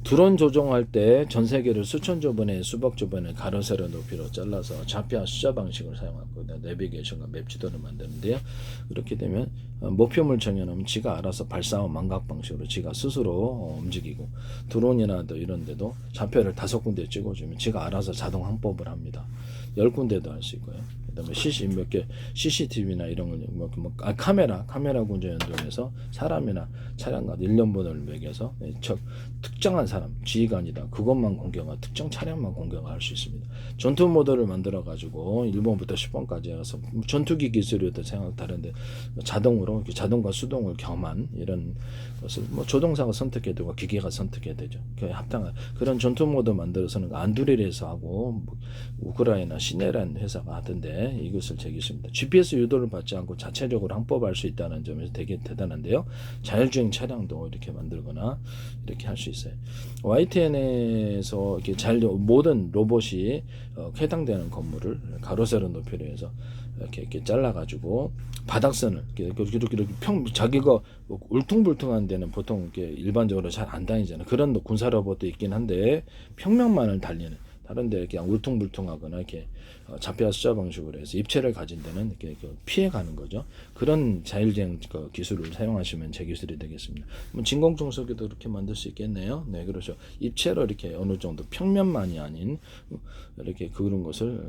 드론 조종할 때 전 세계를 수천 조번에 수백 조번에 가로 세로 높이로 잘라서 좌표와 숫자 방식을 사용하고 내비게이션과 맵 지도를 만드는데요. 그렇게 되면 목표물 정해놓으면 지가 알아서 발사와 망각 방식으로 지가 스스로 움직이고, 드론이나 이런 데도 좌표를 5군데 찍어주면 지가 알아서 자동 항법을 합니다. 10군데도 할 수 있고요. 그다음에 CCTV나 이런 걸 카메라 군조 연동해서 사람이나 차량과 일련번호를 매겨서 특정한 사람 지휘관이다 그것만 공격하고 특정 차량만 공격할 수 있습니다. 전투 모드를 만들어 가지고 1번부터 10번까지 해서 전투기 기술이도 생각 다른데 자동으로 자동과 수동을 겸한 이런 것을 조종사가 선택해야 되고 기계가 선택해야 되죠. 합당한 그런 전투 모드 만들어서는 안두릴에서 하고 우크라이나 시네란 회사가 하던데 이것을 제기했습니다. GPS 유도를 받지 않고 자체적으로 항법할 수 있다는 점에서 되게 대단한데요. 자율주행 차량도 이렇게 만들거나 이렇게 할 수 있어요. YTN에서 이렇게 모든 로봇이 해당되는 건물을 가로 세로 높이로 해서 이렇게 잘라가지고 바닥선을 이렇게 자기가 울퉁불퉁한 데는 보통 이렇게 일반적으로 잘 안 다니잖아요. 그런 군사 로봇도 있긴 한데 평면만을 달리는, 다른데 그냥 울퉁불퉁하거나 이렇게 좌표와 숫자 방식으로 해서 입체를 가진 데는 이렇게 피해가는 거죠. 그런 자율주행 기술을 사용하시면 제 기술이 되겠습니다. 진공청소기도 이렇게 만들 수 있겠네요. 네, 그렇죠. 입체로 이렇게 어느 정도 평면만이 아닌 이렇게 그런 것을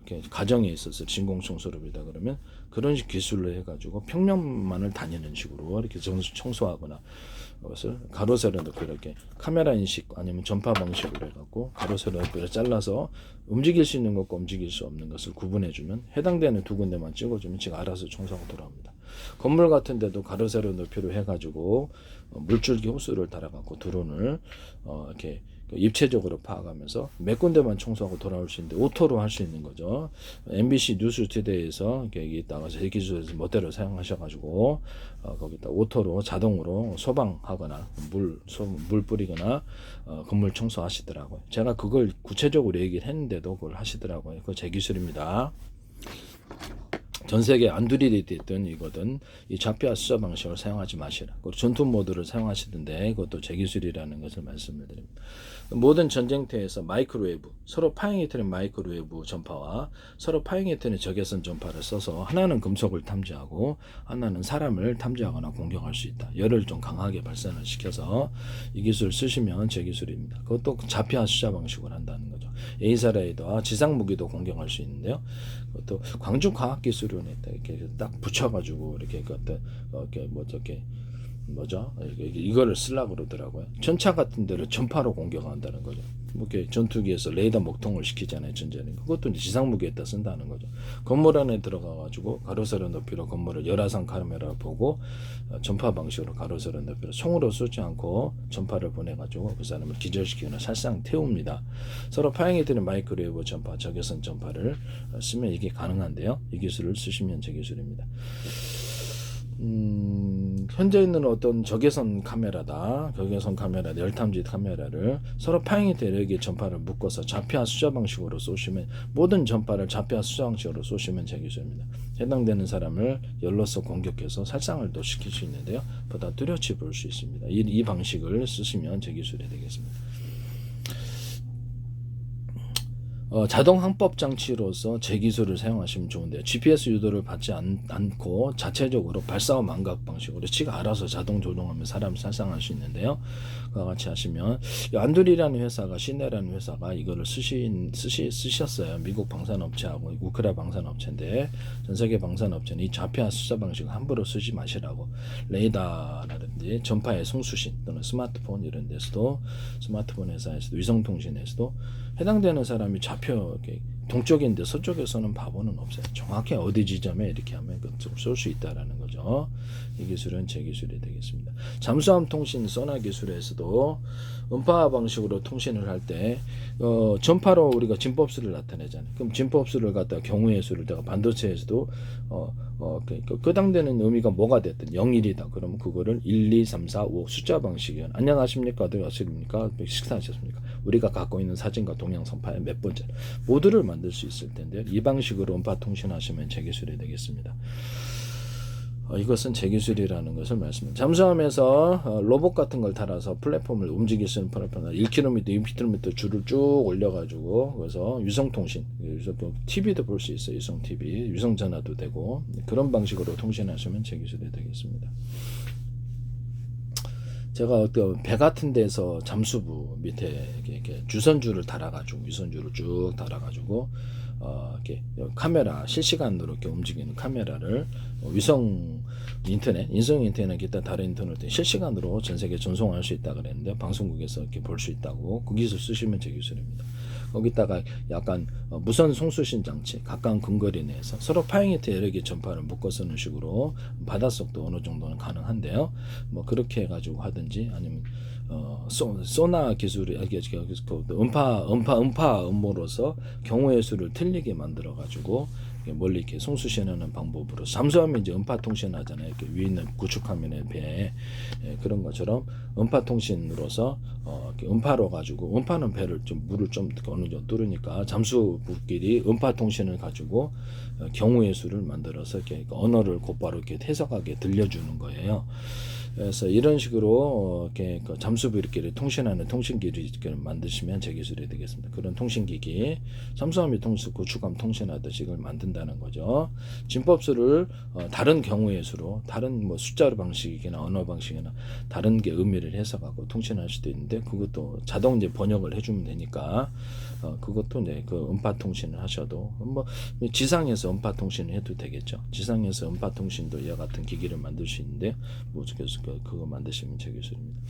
이렇게 가정에 있어서 진공청소기다 그러면 그런 기술로 해가지고 평면만을 다니는 식으로 이렇게 청소하거나 것을 가로 세로 높이 이렇게 카메라 인식 아니면 전파 방식으로 해갖고 가로 세로 높이를 잘라서 움직일 수 있는 것과 움직일 수 없는 것을 구분해주면 해당되는 2군데만 찍어주면 지가 알아서 청소하고 돌아옵니다. 건물 같은 데도 가로 세로 높이로 해가지고 물줄기 호스를 달아갖고 드론을 이렇게 입체적으로 파악하면서 몇 군데만 청소하고 돌아올 수 있는데 오토로 할 수 있는 거죠. MBC 뉴스 투데이에서 여기 있다가 제 기술에서 멋대로 사용하셔가지고 거기다 오토로 자동으로 소방하거나 물 뿌리거나 건물 청소하시더라고요. 제가 그걸 구체적으로 얘기를 했는데도 그걸 하시더라고요. 그거 제 기술입니다. 전 세계 안드로이드에 있던 이거든 이 좌표와 숫자 방식을 사용하지 마시라. 그리고 전투 모드를 사용하시던데 그것도 제 기술이라는 것을 말씀을 드립니다. 모든 전쟁터에서 마이크로웨이브, 서로 파행이 되는 마이크로웨이브 전파와 서로 파행이 되는 적외선 전파를 써서 하나는 금속을 탐지하고 하나는 사람을 탐지하거나 공격할 수 있다. 열을 좀 강하게 발산을 시켜서 이 기술을 쓰시면 제 기술입니다. 그것도 좌표와 숫자 방식으로 한다는 거죠. 에이사 레이더와 지상 무기도 공격할 수 있는데요. 그것도 광주 과학 기술을 이렇게 딱 붙여가지고 이렇게 이거를 쓰려고 그러더라고요. 전차 같은 데를 전파로 공격한다는 거죠. 이렇게 전투기에서 레이더 목통을 시키잖아요. 전자는 그것도 지상 무기에다 쓴다는 거죠. 건물 안에 들어가가지고 가로세로 높이로 건물을 열화상 카메라 보고 전파 방식으로 가로세로 높이로 총으로 쏘지 않고 전파를 보내가지고 그 사람을 기절시키거나 살상 태웁니다. 서로 파행이 되는 마이크로웨이브 전파, 적외선 전파를 쓰면 이게 가능한데요. 이 기술을 쓰시면 제 기술입니다. 현재 있는 어떤 적외선 카메라다. 적외선 카메라, 열탐지 카메라를 서로 파행이 되게 전파를 묶어서 좌표와 숫자 방식으로 쏘시면 모든 전파를 좌표와 숫자 방식으로 쏘시면 제 기술입니다. 해당되는 사람을 열로서 공격해서 살상을 또 시킬 수 있는데요. 보다 뚜렷이 볼 수 있습니다. 이 방식을 쓰시면 제 기술이 되겠습니다. 자동 항법 장치로서 제 기술을 사용하시면 좋은데요. GPS 유도를 받지 않고 자체적으로 발사와 망각 방식으로 지가 알아서 자동 조종하면 사람 살상할 수 있는데요. 그와 같이 하시면 안두리라는 회사가 시네라는 회사가 이거를 쓰셨어요. 미국 방산업체하고 우크라 방산업체인데 전 세계 방산업체는 이 좌표와 숫자 방식을 함부로 쓰지 마시라고 레이더라든지 전파의 송수신 또는 스마트폰 이런 데서도 스마트폰 회사에서도 위성통신에서도 해당되는 사람이 좌표 동쪽인데 서쪽에서는 바보는 없어요. 정확히 어디 지점에 이렇게 하면 쏠 수 있다라는 거죠. 이 기술은 제 기술이 되겠습니다. 잠수함 통신 소나 기술에서도 음파 방식으로 통신을 할 때 전파로 우리가 진법수를 나타내잖아요. 그럼 진법수를 갖다가 경우의 수를 내가 반도체에서도 해당되는 의미가 뭐가 됐든 0일이다. 그러면 그거를 1, 2, 3, 4, 5 숫자 방식이에요. 안녕하십니까? 어떻게 하십니까? 식사하셨습니까? 우리가 갖고 있는 사진과 동영상 파일 몇 번째 모두를 만들 수 있을 텐데 이 방식으로 음파 통신하시면 제 기술이 되겠습니다. 이것은 제 기술이라는 것을 말씀드립니다. 잠수함에서 로봇 같은 걸 달아서 플랫폼을 움직일 수 있는 플랫폼을 1km, 2km 줄을 쭉 올려가지고 그래서 유성통신, TV도 볼 수 있어요. 유성 TV, 유성 전화도 되고 그런 방식으로 통신하시면 제 기술이 되겠습니다. 제가 어떤 배 같은 데서 잠수부 밑에 이렇게 주선줄을 달아가지고 유선줄을 쭉 달아가지고 이렇게 카메라 실시간으로 이렇게 움직이는 카메라를 위성 인터넷, 인성 인터넷 기타 다른 인터넷 실시간으로 전 세계 전송할 수 있다 그랬는데 방송국에서 이렇게 볼 수 있다고 그 기술 쓰시면 제 기술입니다. 거기다가 약간 무선 송수신 장치 가까운 근거리 내에서 서로 파행이트 여러 개 전파를 묶어 쓰는 식으로 바닷속도 어느 정도는 가능한데요. 뭐 그렇게 해가지고 하든지 아니면 소나 기술이 음파 음모로서 경우의 수를 틀리게 만들어 가지고 멀리 이렇게 송수신하는 방법으로 잠수함이 이제 음파 통신하잖아요. 이렇게 위에 있는 구축화면에 배에 그런 것처럼 음파 통신으로서 이렇게 음파로 가지고 음파는 배를 좀 물을 좀 어느 정도 뚫으니까 잠수부끼리 음파 통신을 가지고 경우의 수를 만들어서 이렇게 언어를 곧바로 이렇게 해석하게 들려주는 거예요. 그래서 이런 식으로 이렇게 잠수부끼리 통신하는 통신기를 만드시면 제 기술이 되겠습니다. 그런 통신기기, 잠수함이 구축함 통신하듯이 이걸 만든다는 거죠. 진법수를 다른 경우의 수로 다른 뭐 숫자로 방식이나 언어 방식이나 다른 게 의미를 해석하고 통신할 수도 있는데 그것도 자동 이제 번역을 해주면 되니까 그것도 이제 그 음파 통신을 하셔도 뭐 지상에서 음파 통신을 해도 되겠죠. 지상에서 음파 통신도 이와 같은 기기를 만들 수 있는데 뭐 그래서 그거 만드시면 제 기술입니다.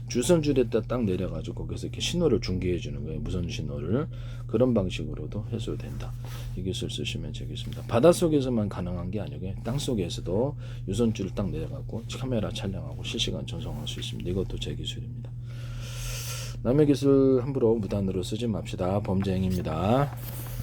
주선줄에다 딱 내려가지고 거기서 이렇게 신호를 중계해 주는 거예요. 무선 신호를 그런 방식으로도 해도 된다. 이 기술 쓰시면 제 기술입니다. 바닷속에서만 가능한 게 아니고 땅 속에서도 유선줄을 딱 내려가고 카메라 촬영하고 실시간 전송할 수 있습니다. 이것도 제 기술입니다. 남의 기술 함부로 무단으로 쓰지 맙시다. 범죄 행위입니다.